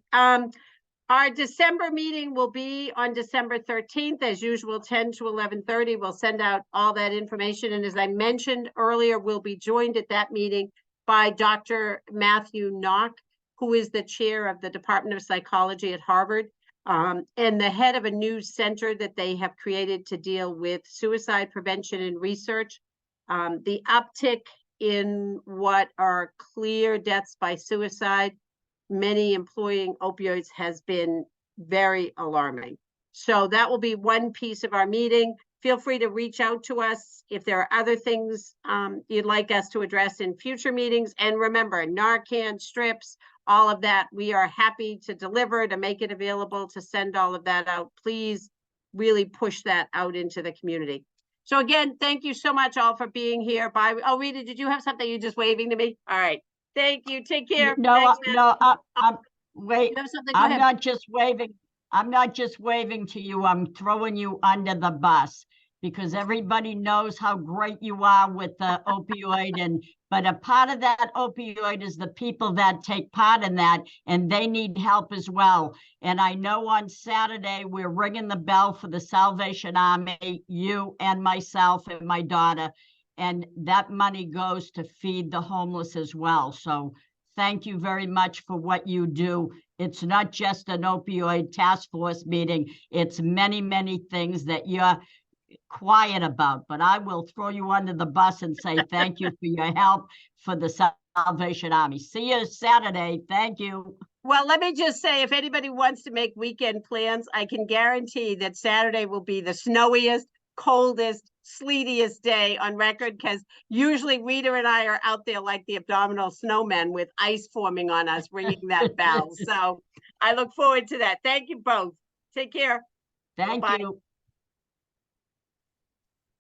[SPEAKER 1] Our December meeting will be on December 13th, as usual, 10 to 11:30. We'll send out all that information. And as I mentioned earlier, we'll be joined at that meeting by Dr. Matthew Nock, who is the chair of the Department of Psychology at Harvard, and the head of a new center that they have created to deal with suicide prevention and research. The uptick in what are clear deaths by suicide, many employing opioids, has been very alarming. So that will be one piece of our meeting. Feel free to reach out to us if there are other things you'd like us to address in future meetings. And remember, Narcan strips, all of that, we are happy to deliver, to make it available, to send all of that out. Please really push that out into the community. So again, thank you so much all for being here. Bye. Oh, Rita, did you have something? You're just waving to me? All right. Thank you. Take care.
[SPEAKER 5] No,
[SPEAKER 1] Thanks,
[SPEAKER 5] no, I'm
[SPEAKER 1] you have something? Go
[SPEAKER 5] I'm
[SPEAKER 1] ahead.
[SPEAKER 5] not just waving. I'm not just waving to you, I'm throwing you under the bus because everybody knows how great you are with the opioid but a part of that opioid is the people that take part in that, and they need help as well. And I know on Saturday, we're ringing the bell for the Salvation Army, you and myself and my daughter, and that money goes to feed the homeless as well. So thank you very much for what you do. It's not just an opioid task force meeting. It's many, many things that you're quiet about, but I will throw you under the bus and say thank you for your help for the Salvation Army. See you Saturday. Thank you.
[SPEAKER 1] Well, let me just say, if anybody wants to make weekend plans, I can guarantee that Saturday will be the snowiest, coldest, sleetiest day on record, because usually Rita and I are out there like the abdominal snowmen with ice forming on us, ringing that bell. So I look forward to that. Thank you both. Take care.
[SPEAKER 5] Thank
[SPEAKER 1] Bye-bye.
[SPEAKER 5] you.